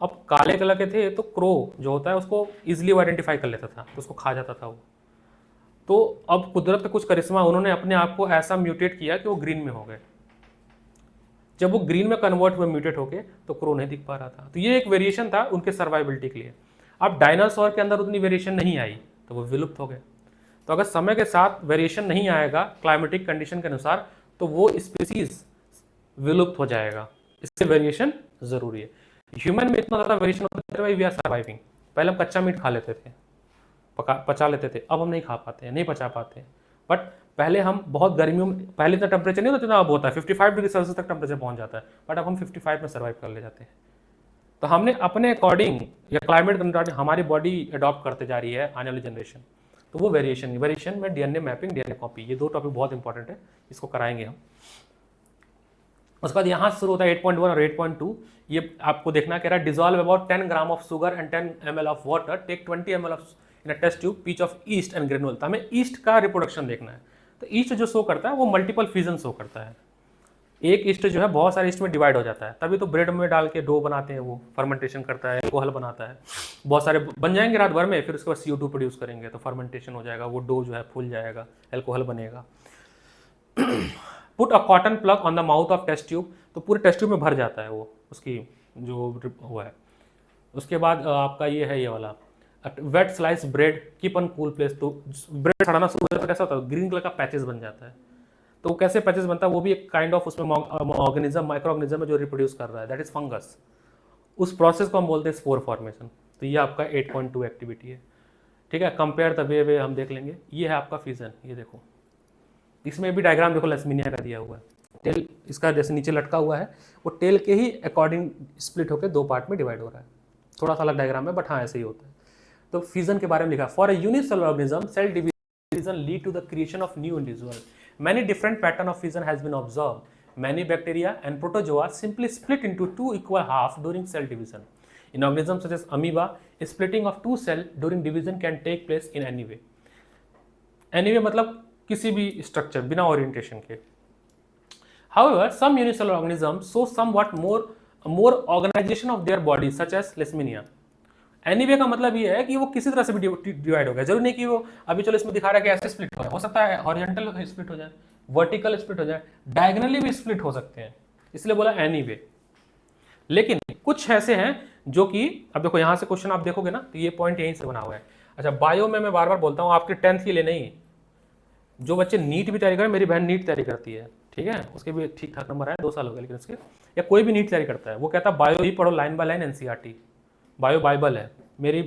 अब काले कलर के थे तो क्रो जो होता है उसको इजीली आइडेंटिफाई कर लेता था, तो उसको खा जाता था वो। तो अब कुदरत का कुछ करिश्मा, उन्होंने अपने आप को ऐसा म्यूटेट किया कि वो ग्रीन में हो गए, जब वो ग्रीन में कन्वर्ट हुए म्यूटेट होके तो क्रो नहीं दिख पा रहा था, तो ये एक वेरिएशन था उनके सर्वाइबिलिटी के लिए। अब डायनासोर के अंदर उतनी वेरिएशन नहीं आई तो वो विलुप्त हो गए, तो अगर समय के साथ वेरिएशन नहीं आएगा क्लाइमेटिक कंडीशन के अनुसार तो वो स्पीसीज विलुप्त हो जाएगा, इससे वेरिएशन जरूरी है। ह्यूमन में इतना ज़्यादा वेरिएशन होता है, वी आर सर्वाइविंग। पहले हम कच्चा मीट खा लेते थे, पचा लेते थे, अब हम नहीं खा पाते हैं, नहीं पचा पाते हैं, बट पहले हम बहुत गर्मियों में, पहले इतना टेम्परेचर नहीं होता जितना अब होता है, 55 डिग्री सेल्सियस तक टेम्परेचर पहुंच जाता है, बट अब हम 55 में सर्वाइव कर ले जाते हैं। तो हमने अपने अकॉर्डिंग या क्लाइमेट के अकॉर्डिंग हमारी बॉडी अडॉप्ट करते जा रही है आने वाली जनरेशन, तो वो वेरिएशन में डीएनए मैपिंग, डीएनए कॉपी, ये दो टॉपिक बहुत इंपॉर्टेंट है, इसको कराएंगे हम। उसके बाद यहाँ से शुरू होता है 8.1 और 8.2, ये आपको देखना कह रहा है dissolve about 10 gram of sugar and 10 ml of water, take 20 ml of in a test tube, pinch of yeast and granule. तो हमें ईस्ट का रिप्रोडक्शन देखना है, तो ईस्ट जो शो करता है वो मल्टीपल फ्यूजन शो करता है, एक ईस्ट जो है बहुत सारे ईस्ट में डिवाइड हो जाता है, तभी तो ब्रेड में डाल के डो बनाते हैं, वो फर्मेंटेशन करता है, अल्कोहल बनाता है, बहुत सारे बन जाएंगे रात भर में, फिर उसके बाद CO2 प्रोड्यूस करेंगे तो फर्मेंटेशन हो जाएगा, वो डो जो है फूल जाएगा, अल्कोहल बनेगा। Put a cotton plug on the mouth of test tube, तो पूरे टेस्ट ट्यूब में भर जाता है वो, उसकी जो वो है। उसके बाद आपका ये है ये वाला wet slice bread keep on cool place, तो ब्रेड सड़ाना शुरू हो जाता है, कैसा होता है ग्रीन कलर का पैचेस बन जाता है, तो वो कैसे पैचेस बनता है, वो भी एक काइंड ऑफ उसमें ऑर्गेनिज्म माइक्रो ऑर्गेनिज्म है जो रिप्रोड्यूस कर रहा है, दैट इज फंगस। उस प्रोसेस को हम बोलते हैं स्पोर फॉर्मेशन। तो ये आपका 8.2 एक्टिविटी है, ठीक है। कंपेयर द वे हम देख लेंगे। ये है आपका फिजन, ये देखो, इसमें भी डायग्राम देखो लेसमीनिया का दिया हुआ है, टेल इसका जैसे नीचे लटका हुआ है, वो टेल के ही अकॉर्डिंग स्प्लिट होकर 2 पार्ट में डिवाइड हो रहा है, थोड़ा सा अलग डायग्राम है बट हाँ ऐसे ही होता है। तो फिजन के बारे में लिखा, for a unicellular organism cell division lead to the creation of new individual, many different pattern of fission has been observed, many bacteria and protozoa simply split into 2 equal half during cell division. In organisms such as amoeba, a splitting of 2 cells during division can take place in any way. Any way मतलब किसी भी structure बिना orientation के। However, some unicellular organisms show somewhat more organization of their bodies such as Leishmania. Anyway का मतलब ये है कि वो किसी तरह से भी डिवाइड हो गया, जरूरी नहीं कि वो अभी चलो इसमें दिखा रहा है कि ऐसे स्प्लिट हो सकता है, हॉरिजॉन्टल स्प्लिट हो जाए, वर्टिकल स्प्लिट हो जाए, डायगोनली भी स्प्लिट हो सकते हैं, इसलिए बोला एनीवे। लेकिन कुछ ऐसे हैं जो कि अब देखो यहाँ से क्वेश्चन आप देखोगे ना, तो ये पॉइंट यहीं से बना हुआ है। अच्छा, बायो में मैं बार बार बोलता हूँ आपके 10th के लिए नहीं, जो बच्चे नीट भी तैयारी करें, मेरी बहन नीट तैयारी करती है, ठीक है, उसके भी ठीक ठाक नंबर आए, 2 साल हो गए लेकिन उसके, या कोई भी नीट तैयारी करता है, वो कहता है बायो ही पढ़ो line by line, NCERT bio Bible है। मेरी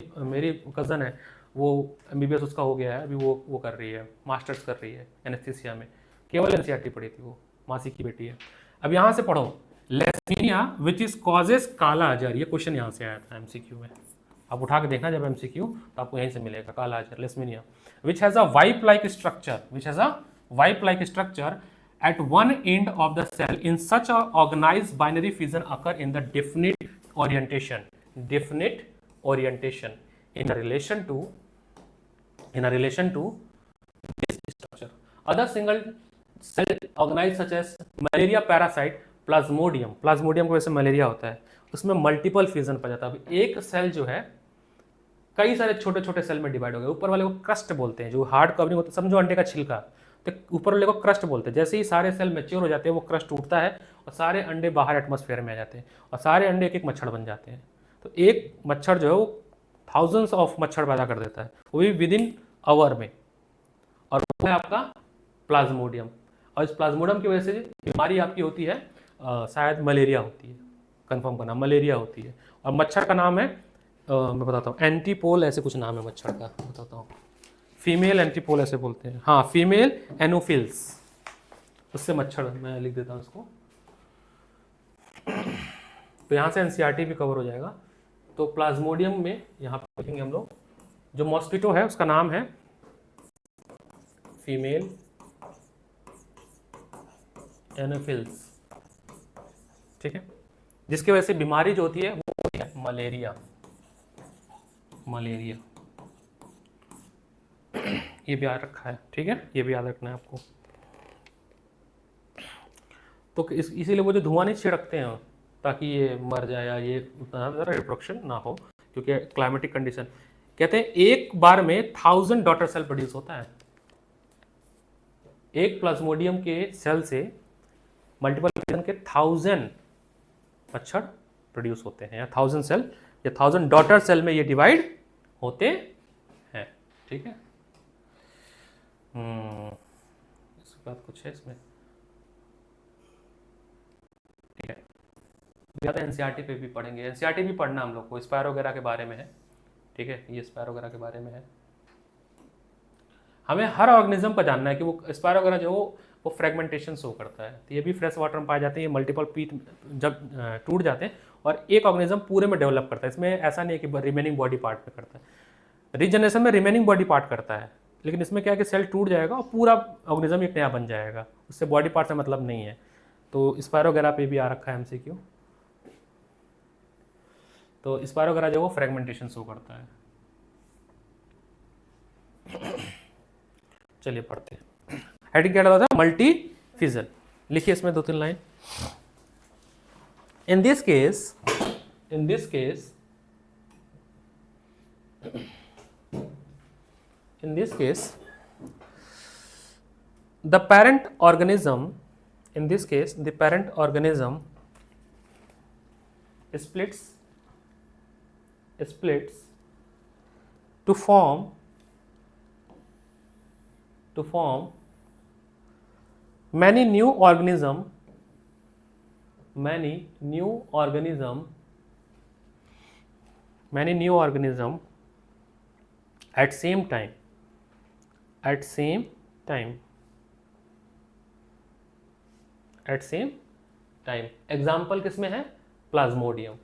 कज़न है, वो MBBS उसका हो गया है, अभी वो कर रही है, मास्टर्स कर रही है एनेस्थीसिया में, केवल एनसीईआरटी पढ़ी थी, वो मासी की बेटी है। अब यहाँ से पढ़ो, लेस्मीनिया विच इज कॉजेज काला अजहर, ये क्वेश्चन यहाँ से आया था MCQ में, आप उठा के देखना जब MCQ, तो आपको यहीं से मिलेगा kala azar, Leishmania which has a whip like structure, which has a whip like structure at one end of the cell. In such a organized binary fission occur in the definite orientation in relation to this structure. Other single cell organized such as malaria parasite plasmodium को वैसे malaria होता है, उसमें multiple fission पाया जाता है। अब एक सेल जो है कई सारे छोटे छोटे सेल में डिवाइड हो गए, ऊपर वाले को क्रस्ट बोलते हैं, जो हार्ड कवरिंग होता है, समझो अंडे का छिलका, तो ऊपर वाले को क्रस्ट बोलते हैं। जैसे ही सारे सेल मैच्योर हो जाते हैं, वो क्रस्ट टूटता है और सारे अंडे बाहर एटमॉस्फेयर में आ जाते हैं, और सारे अंडे एक एक मच्छर बन जाते हैं। तो एक मच्छर जो है वो थाउजेंड्स ऑफ मच्छर पैदा कर देता है, वो भी विद इन आवर में, और वो है आपका प्लाज्मोडियम। और इस प्लाज्मोडियम की वजह से बीमारी आपकी होती है, शायद मलेरिया होती है, कंफर्म करना, मलेरिया होती है। और मच्छर का नाम है मैं बताता हूँ, एंटीपोल ऐसे कुछ नाम है मच्छर का, बताता हूँ, फीमेल एंटीपोल ऐसे बोलते हैं, हाँ फीमेल एनोफिल्स, उससे मच्छर, मैं लिख देता हूँ इसको, तो यहाँ से एनसीईआरटी भी कवर हो जाएगा। तो प्लाज्मोडियम में यहाँ पर देखेंगे हम लोग, जो मॉस्किटो है उसका नाम है फीमेल एनोफिल्स, ठीक है, जिसकी वजह से बीमारी जो होती है वो होती है मलेरिया। ये भी याद रखा है, ठीक है, ये भी याद रखना है आपको। तो इसीलिए वो जो धुआं नहीं छिड़कते हैं ताकि ये मर जाए या ये उतना रिप्रोडक्शन ना हो, क्योंकि क्लाइमेटिक कंडीशन, कहते हैं एक बार में 1000 डॉटर सेल प्रोड्यूस होता है। एक प्लाज्मोडियम के सेल से मल्टीपल फिजन के 1000 मच्छर प्रोड्यूस होते हैं, या 1000 सेल या 1000 डॉटर सेल में ये डिवाइड होते हैं, ठीक है। इसके बाद कुछ है इसमें, ठीक है, या तो एनसीईआरटी पे भी पढ़ेंगे, एनसीईआरटी भी पढ़ना हम लोग को, स्पायर वगैरह के बारे में है, ठीक है, ये स्पायर वगैरह के बारे में है। हमें हर ऑर्गेनिज्म का जानना है कि वो स्पायर वगैरह जो वो फ्रेगमेंटेशन शो करता है, तो ये भी फ्रेश वाटर में पाए जाते हैं, ये मल्टीपल पीट जब टूट जाते हैं और एक ऑर्गेनिज्म पूरे में डेवलप करता है। इसमें ऐसा नहीं है कि रिमेनिंग बॉडी पार्ट में करता है, रीजनरेशन में रिमेनिंग बॉडी पार्ट करता है, लेकिन इसमें क्या है कि सेल टूट जाएगा और पूरा ऑर्गेनिज्म एक नया बन जाएगा, उससे बॉडी पार्ट से मतलब नहीं है। तो स्पायर वगैरह पे भी आ रखा है MCQ। तो स्पायर वगैरह जो वो फ्रेगमेंटेशन शो करता है। चलिए पढ़ते हैं। हेडिंग क्या डाला था, मल्टी फिजन, लिखिए इसमें 2-3 line. In this case, in this case, the parent organism, in this case, the parent organism splits to form many new organism at same time. Example किसमें है? प्लाज्मोडियम।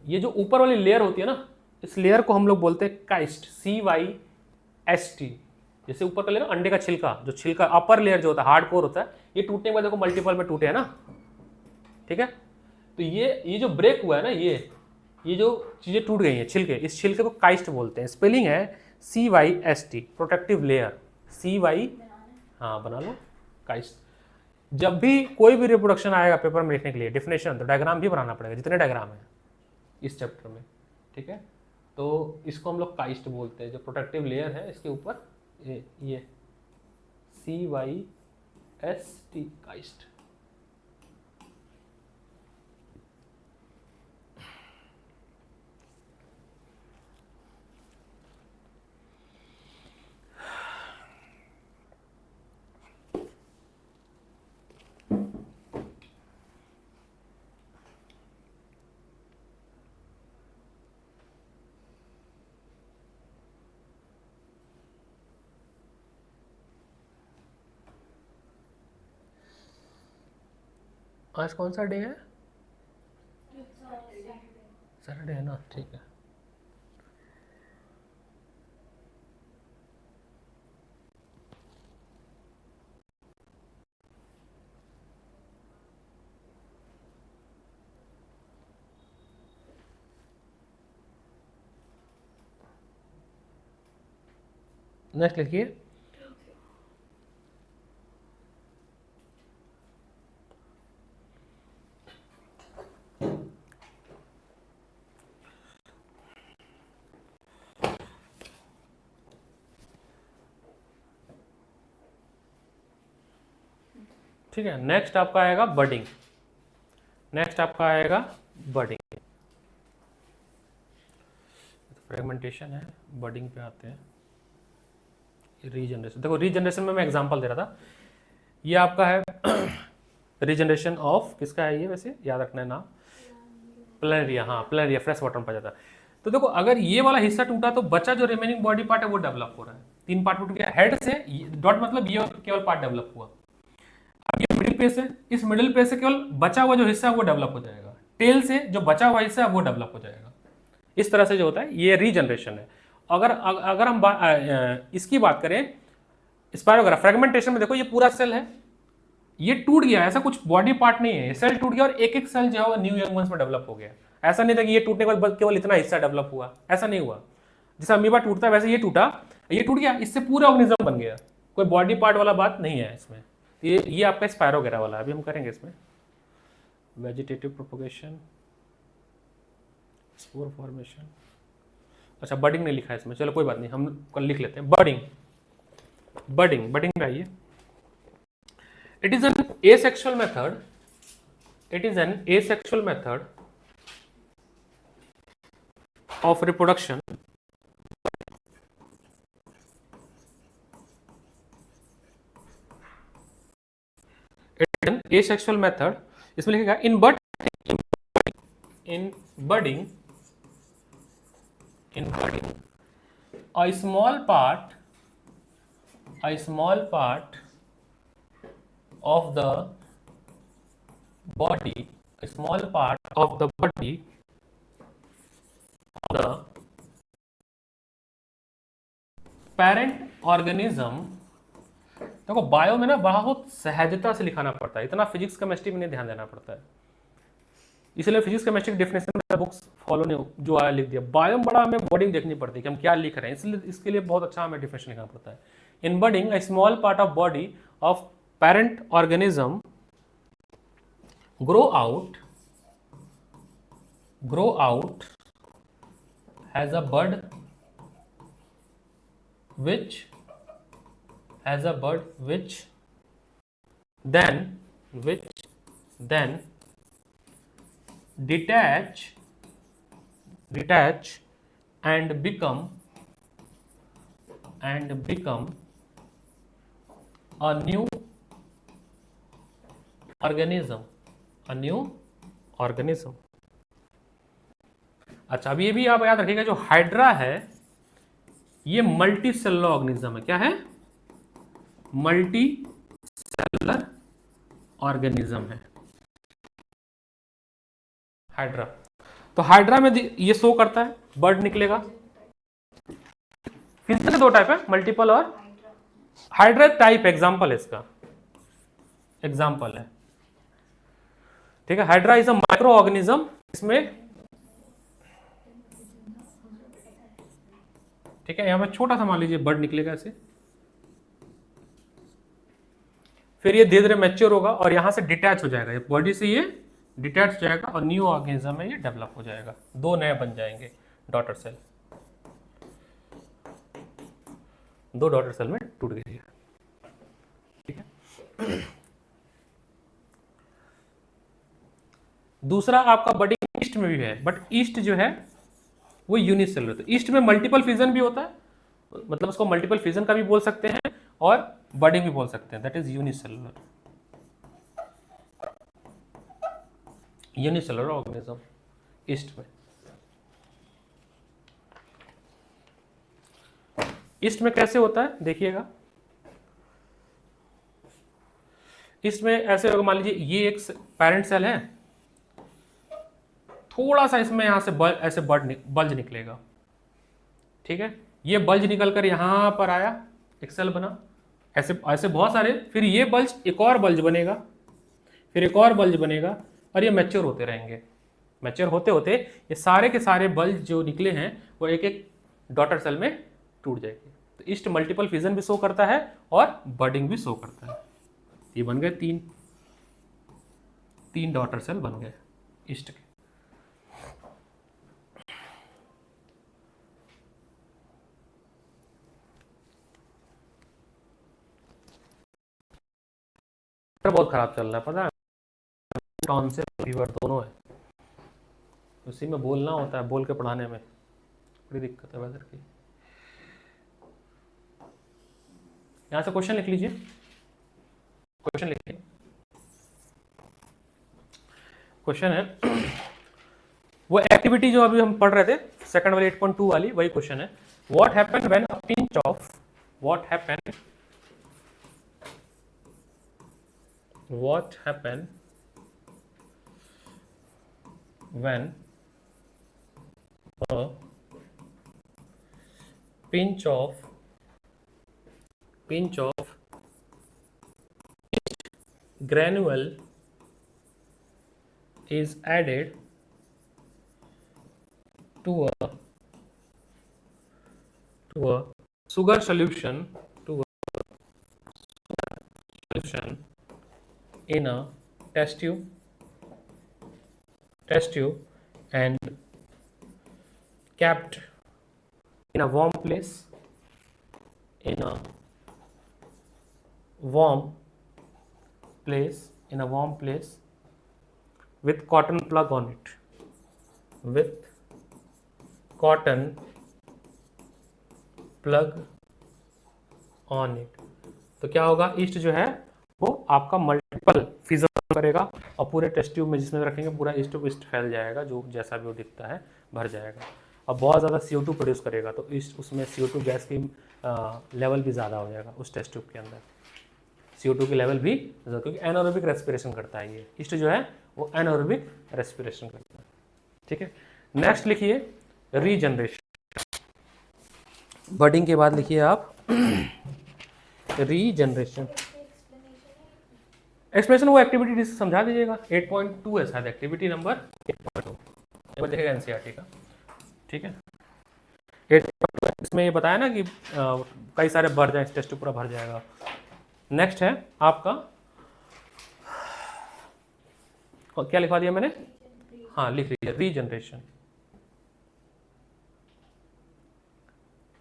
ये जो ऊपर वाली लेयर होती है ना, इस लेयर को हम लोग बोलते हैं काइस्ट, CYST। जैसे ऊपर का लेयर अंडे का छिलका, जो छिलका अपर लेयर जो होता है, हार्ड कोर होता है, ये टूटने के बाद देखो मल्टीपल में टूटे है ना, ठीक है। तो ये जो ब्रेक हुआ है ना, ये जो चीजें टूट गई हैं, छिलके, इस छिलके को काइस्ट बोलते हैं। स्पेलिंग है CYST, प्रोटेक्टिव लेयर। हाँ बना लो, काइस्ट। जब भी कोई भी रिप्रोडक्शन आएगा पेपर में लिखने के लिए डेफिनेशन, तो डायग्राम भी बनाना पड़ेगा, जितने डायग्राम है इस चैप्टर में, ठीक है। तो इसको हम लोग काइस्ट बोलते हैं, जो प्रोटेक्टिव लेयर है इसके ऊपर ये CYST, काइस्ट। आज कौन सा डे है? सैटरडे है ना, ठीक है। नेक्स्ट लिखिए। ठीक है, नेक्स्ट आपका आएगा बडिंग। फ्रेगमेंटेशन है, बडिंग पे आते हैं। रीजनरेशन, देखो रीजनरेशन में मैं एग्जांपल दे रहा था, ये आपका है रीजनरेशन ऑफ, किसका है ये वैसे याद रखना है नाम? प्लेनेरिया। हाँ प्लेनेरिया, फ्रेश वाटर में पाया जाता है। तो देखो अगर ये वाला हिस्सा टूटा तो बचा जो रिमेनिंग बॉडी पार्ट है वो डेवलप हो रहा है। 3 पार्ट टूट गया, हेड से डॉट मतलब ये केवल पार्ट डेवलप हुआ। अब ये मिडिल पेस है, इस मिडिल पेस से केवल बचा हुआ जो हिस्सा है वो डेवलप हो जाएगा। टेल से जो बचा हुआ हिस्सा है वो डेवलप हो जाएगा। इस तरह से जो होता है ये रीजनरेशन है। अगर हम इसकी बात करें स्पायरोग्राफ, फ्रेगमेंटेशन में देखो ये पूरा सेल है, ये टूट गया, ऐसा कुछ बॉडी पार्ट नहीं है, सेल टूट गया और एक एक सेल जो है न्यू यंग वंस में डेवलप हो गया। ऐसा नहीं था कि ये टूटने के बाद केवल इतना हिस्सा डेवलप हुआ, ऐसा नहीं हुआ। जैसे अमीबा टूटता है वैसे ये टूटा, ये टूट गया, इससे पूरा ऑर्गेनिज्म बन गया, कोई बॉडी पार्ट वाला बात नहीं है इसमें। ये आपका स्पायरोगेरा वाला, अभी हम करेंगे इसमें वेजिटेटिव प्रोपगेशन, स्पोर फॉर्मेशन। अच्छा बडिंग नहीं लिखा है इसमें, चलो कोई बात नहीं, हम कल लिख लेते हैं। बडिंग पे आइए। It is an asexual method. Of reproduction. It is an asexual method. इसमें लिखेगा in budding, a small part of the body, the parent organism। देखो बायो में ना बहुत सहजता से लिखाना पड़ता है, इतना फिजिक्स केमिस्ट्री में नहीं ध्यान देना पड़ता है, इसलिए फिजिक्स केमिस्ट्री की डेफिनेशन में बुक्स फॉलो नहीं, जो आया लिख दिया। बायो में बड़ा हमें बॉडिंग देखनी पड़ती है कि हम क्या लिख रहे हैं, इसलिए इसके लिए बहुत अच्छा हमें डेफिनेशन लिखना पड़ता है। In budding a small part of body of parent organism grow out has a bud which then detach and become a new organism. अच्छा, अब ये भी आप याद रखिएगा, जो हाइड्रा है ये मल्टी सेलुलर ऑर्गेनिज्म है। क्या है? मल्टी सेलुलर ऑर्गेनिज्म है हाइड्रा। तो हाइड्रा में ये शो करता है, बर्ड निकलेगा। फिजिक्स के दो टाइप है, मल्टीपल और हाइड्रा टाइप एग्जांपल है इसका, एग्जांपल है। ठीक है, hydra is a micro organism. इसमें ठीक है, यहां पर छोटा सा मान लीजिए बर्ड निकलेगा ऐसे, फिर ये धीरे धीरे मैच्योर होगा और यहां से डिटैच हो जाएगा, बॉडी से ये डिटैच हो जाएगा और न्यू ऑर्गेनिज्म में ये डेवलप हो जाएगा, दो नए बन जाएंगे डॉटर सेल। दो डॉटर सेल में टूट गई। ठीक है, दूसरा आपका बडिंग ईस्ट में भी है, बट ईस्ट जो है वो यूनिसेलुलर। तो ईस्ट में मल्टीपल फ्यूजन भी होता है, मतलब उसको मल्टीपल फ्यूजन का भी बोल सकते हैं और बडिंग भी बोल सकते हैं, that is unicellular. Unicellular organism east में। ईस्ट में कैसे होता है देखिएगा, ईस्ट में ऐसे होगा, मान लीजिए ये एक पेरेंट सेल है, थोड़ा सा इसमें यहां से ऐसे बल्ज निकलेगा। ठीक है, ये बल्ज निकल कर यहां पर आया, एक सेल बना, ऐसे ऐसे बहुत सारे, फिर ये बल्ज एक और बल्ज बनेगा, फिर एक और बल्ज बनेगा और ये मैच्योर होते रहेंगे। मैच्योर होते होते ये सारे के सारे बल्ज जो निकले हैं वो एक एक डॉटर सेल में टूट जाएंगे। तो ईस्ट मल्टीपल फ्यूजन भी शो करता है और बडिंग भी शो करता है। ये बन गए तीन डॉटर सेल बन गए ईस्ट के। बहुत खराब चल रहा है, पता है, टॉन्सिल फीवर दोनों है, उसी में बोलना होता है, बोल के पढ़ाने में बड़ी दिक्कत है वेदर की। यहां से क्वेश्चन लिख लीजिए, क्वेश्चन लिखिए। क्वेश्चन है वो एक्टिविटी जो अभी हम पढ़ रहे थे सेकंड वाली 8.2 वाली, वही क्वेश्चन है। What happened when a pinch of what happened when a pinch of granule is added to a sugar solution in a test tube and kept in a warm place with cotton plug on it, तो क्या होगा, east जो है वो आपका multiple fusion करेगा और पूरे टेस्ट ट्यूब में जिसमें रखेंगे पूरा ईस्ट वेस्ट फैल जाएगा, जो जैसा भी वो दिखता है भर जाएगा और बहुत ज़्यादा CO2 प्रोड्यूस करेगा। तो ईस्ट उसमें CO2 गैस की लेवल भी ज़्यादा हो जाएगा उस टेस्ट ट्यूब के अंदर, CO2 की लेवल भी, क्योंकि एनारोबिक रेस्पिरेशन करता है ये ईस्ट जो है, वो एनारोबिक रेस्पिरेशन करता है। ठीक है, नेक्स्ट लिखिए रीजनरेशन। बडिंग के बाद लिखिए आप रीजनरेशन। एक्सप्रेशन वो एक्टिविटी समझा दीजिएगा, 8.2 है शायद एक्टिविटी नंबर 8.2 देखिएगा एनसीईआरटी का। ठीक है, 8.2 इसमें ये बताया ना कि कई सारे भर जाए, टेस्ट पूरा भर जाएगा। नेक्स्ट है आपका क्या लिखवा दिया मैंने? हाँ लिख लीजिए, रीजनरेशन।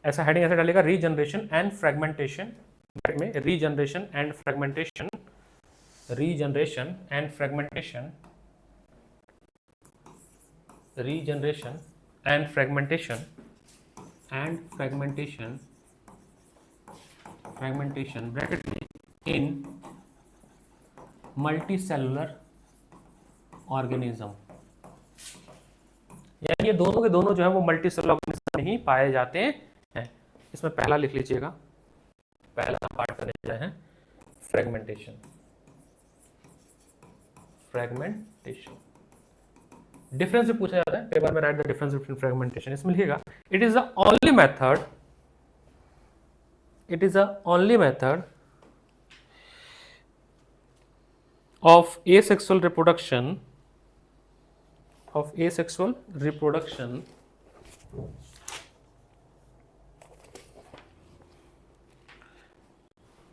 ऐसा हेडिंग ऐसा डालेगा, रीजनरेशन एंड फ्रेगमेंटेशन में, regeneration and fragmentation, regeneration and fragmentation, regeneration and fragmentation, and fragmentation, fragmentation bracket में इन मल्टीसेलुलर ऑर्गेनिज्म। यानी ये दोनों के दोनों जो है वो मल्टीसेलुलर ऑर्गेनिज्म में ही पाए जाते हैं। इसमें पहला लिख लीजिएगा, पहला पार्ट करने जा रहे हैं फ्रेगमेंटेशन। फ्रेगमेंटेशन डिफरेंस भी पूछा जाता है पेपर में, right the difference between fragmentation. इसमें लिखिएगा, it is the only method, it is the only method of asexual reproduction, of asexual reproduction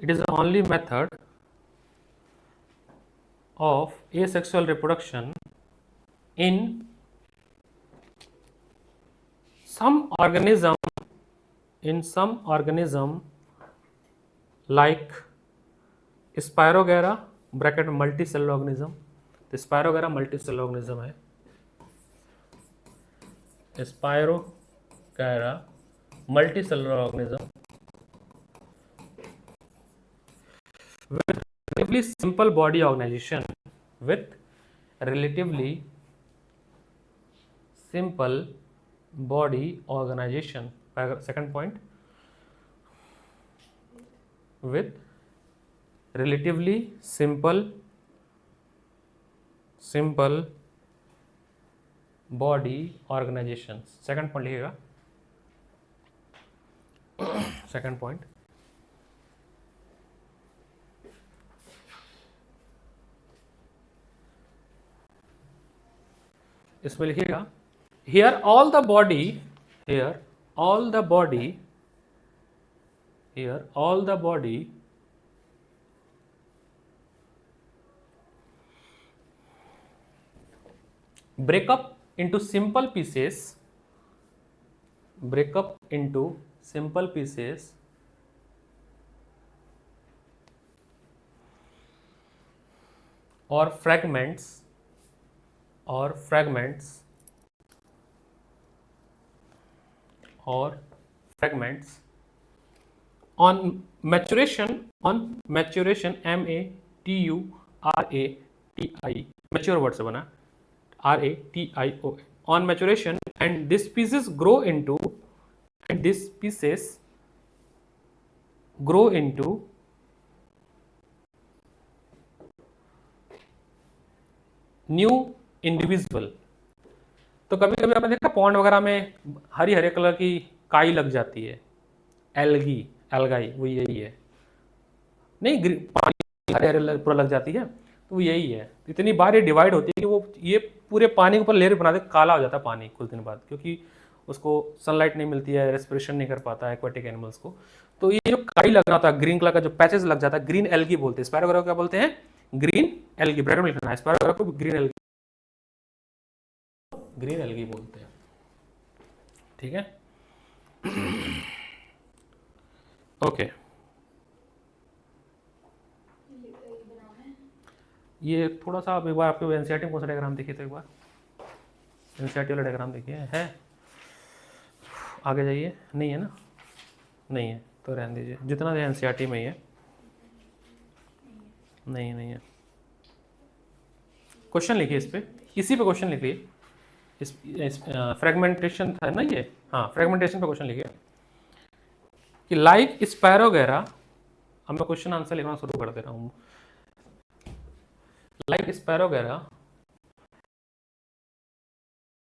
it is the only method of asexual reproduction in some organism like Spirogyra bracket में multi cellular organism. तो spirogyra multi cellular organism है, spirogyra multi cellular organism with relatively simple body organization, with relatively simple body organization, second point, with relatively simple body organizations, second point लिखिएगा, second point। इसमें लिखिएगा, here all the body, here all the body, here all the body break up into simple pieces, break up into simple pieces or fragments, or fragments, or fragments on maturation, on maturation, MATURATI, mature word से बना, RATIO, on maturation, and these pieces grow into, and these pieces grow into new individual. तो कभी कभी आपने देखा pond वगैरह में हरी हरे colour की काई लग जाती है, एल्गी, एल्गाई, वो यही है, नहीं पानी हरे हरे पूरा लग जाती है, तो यही है। इतनी बार ये डिवाइड होती है कि वो ये पूरे पानी के ऊपर लेयर बना दे, काला हो जाता है पानी कुछ दिन बाद, क्योंकि उसको सनलाइट नहीं मिलती है, रेस्पिरेशन नहीं कर पाता है एक्वाटिक एनिमल्स को। तो ये जो काई लग रहा था, ग्रीन कलर का जो पैचेस लग जाता है, ग्रीन एल्गी बोलते हैं। स्पायरोगैरा को क्या बोलते हैं? ग्रीन एल्गी, ब्रैकेट में लिखना है, स्पायरोगैरा को ग्रीन एल्गी, ग्रीन एल्गी बोलते हैं, ठीक है। ओके, ये थोड़ा सा आप एक बार आपके एनसीईआरटी में कौन सा डायग्राम देखिए, तो एक बार एनसीईआरटी वाला डायग्राम देखिए, है आगे जाइए, नहीं है ना, नहीं है तो रहने दीजिए, जितना एनसीईआरटी में ही है, नहीं है। क्वेश्चन लिखिए इस पे, इसी पे क्वेश्चन लिखिए, इस फ्रेगमेंटेशन था ना ये, हाँ फ्रेगमेंटेशन पे क्वेश्चन लिखिए कि लाइक स्पायरोगैरा, अब मैं क्वेश्चन आंसर लिखना शुरू कर दे रहा हूँ। लाइक स्पायरोगैरा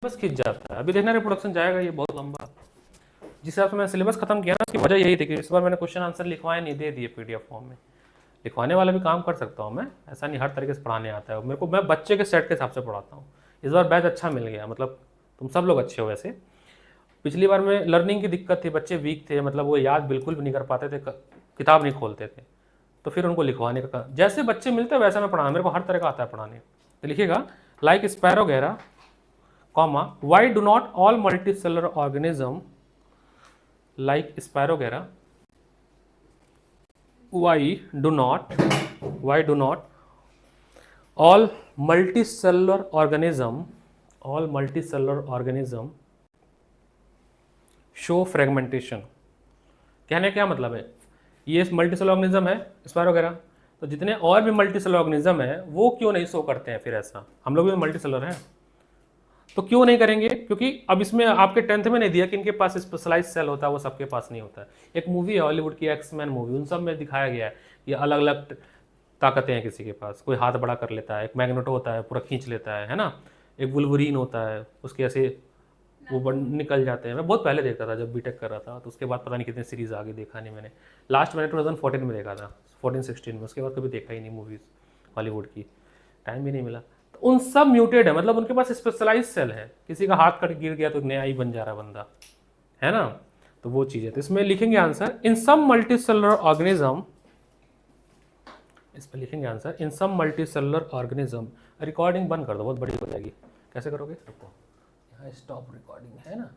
बस खिंच जाता है, अभी देखना रिप्रोडक्शन जाएगा ये बहुत लंबा। जिस हिसाब से मैंने सिलेबस खत्म किया ना, उसकी वजह यही थी कि इस बार मैंने क्वेश्चन आंसर लिखवाए नहीं, दे दिए पीडीएफ फॉर्म में। लिखवाने वाला भी काम कर सकता हूँ मैं, ऐसा नहीं हर तरीके से पढ़ाने आता है मेरे को, मैं बच्चे के सेट के हिसाब से पढ़ाता हूँ। इस बार बैच अच्छा मिल गया, मतलब तुम सब लोग अच्छे हो वैसे। पिछली बार में लर्निंग की दिक्कत थी, बच्चे वीक थे, मतलब वो याद बिल्कुल भी नहीं कर पाते थे, किताब नहीं खोलते थे, तो फिर उनको लिखवाने का, जैसे बच्चे मिलते वैसे मैं पढ़ाना, मेरे को हर तरह का आता है पढ़ाने। तो लिखिएगा like spirogyra comma why do not all multicellular organism like spirogyra why do not all multicellular organism show fragmentation। कहने क्या मतलब है, ये मल्टीसेलर ऑर्गेनिज्म है स्पाइरो वगैरह, तो जितने और भी मल्टीसेलर ऑर्गेनिज्म है वो क्यों नहीं शो करते हैं फिर ऐसा, हम लोग भी मल्टीसेलर हैं तो क्यों नहीं करेंगे, क्योंकि अब इसमें आपके 10th में नहीं दिया कि इनके पास स्पेशलाइज सेल होता है, वो सबके पास नहीं होता है। एक मूवी है हॉलीवुड की एक्समैन मूवी, उन सब में दिखाया गया है ये अलग अलग ताकतें हैं किसी के पास, कोई हाथ बड़ा कर लेता है, एक मैग्नेटो होता है पूरा खींच लेता है ना, एक वुल्वरीन होता है उसके ऐसे वो निकल जाते हैं। मैं बहुत पहले देखता था जब बीटेक कर रहा था, तो उसके बाद पता नहीं कितने सीरीज़ आगे देखा नहीं मैंने, लास्ट मैंने 2014 में देखा था, 14-16 में, उसके बाद कभी देखा ही नहीं मूवीज़ हॉलीवुड की, टाइम भी नहीं मिला। तो उन सब म्यूटेड है, मतलब उनके पास स्पेशलाइज सेल है, किसी का हाथ कट गिर गया तो नया ही बन जा रहा बंदा, है ना, तो वो चीज़ है। तो इसमें लिखेंगे answer in some multicellular organism, इस पर लिखेंगे answer in some multicellular organism. Recording बंद कर दो, बहुत बड़ी हो जाएगी, कैसे करोगे, रुको यहाँ स्टॉप रिकॉर्डिंग है ना।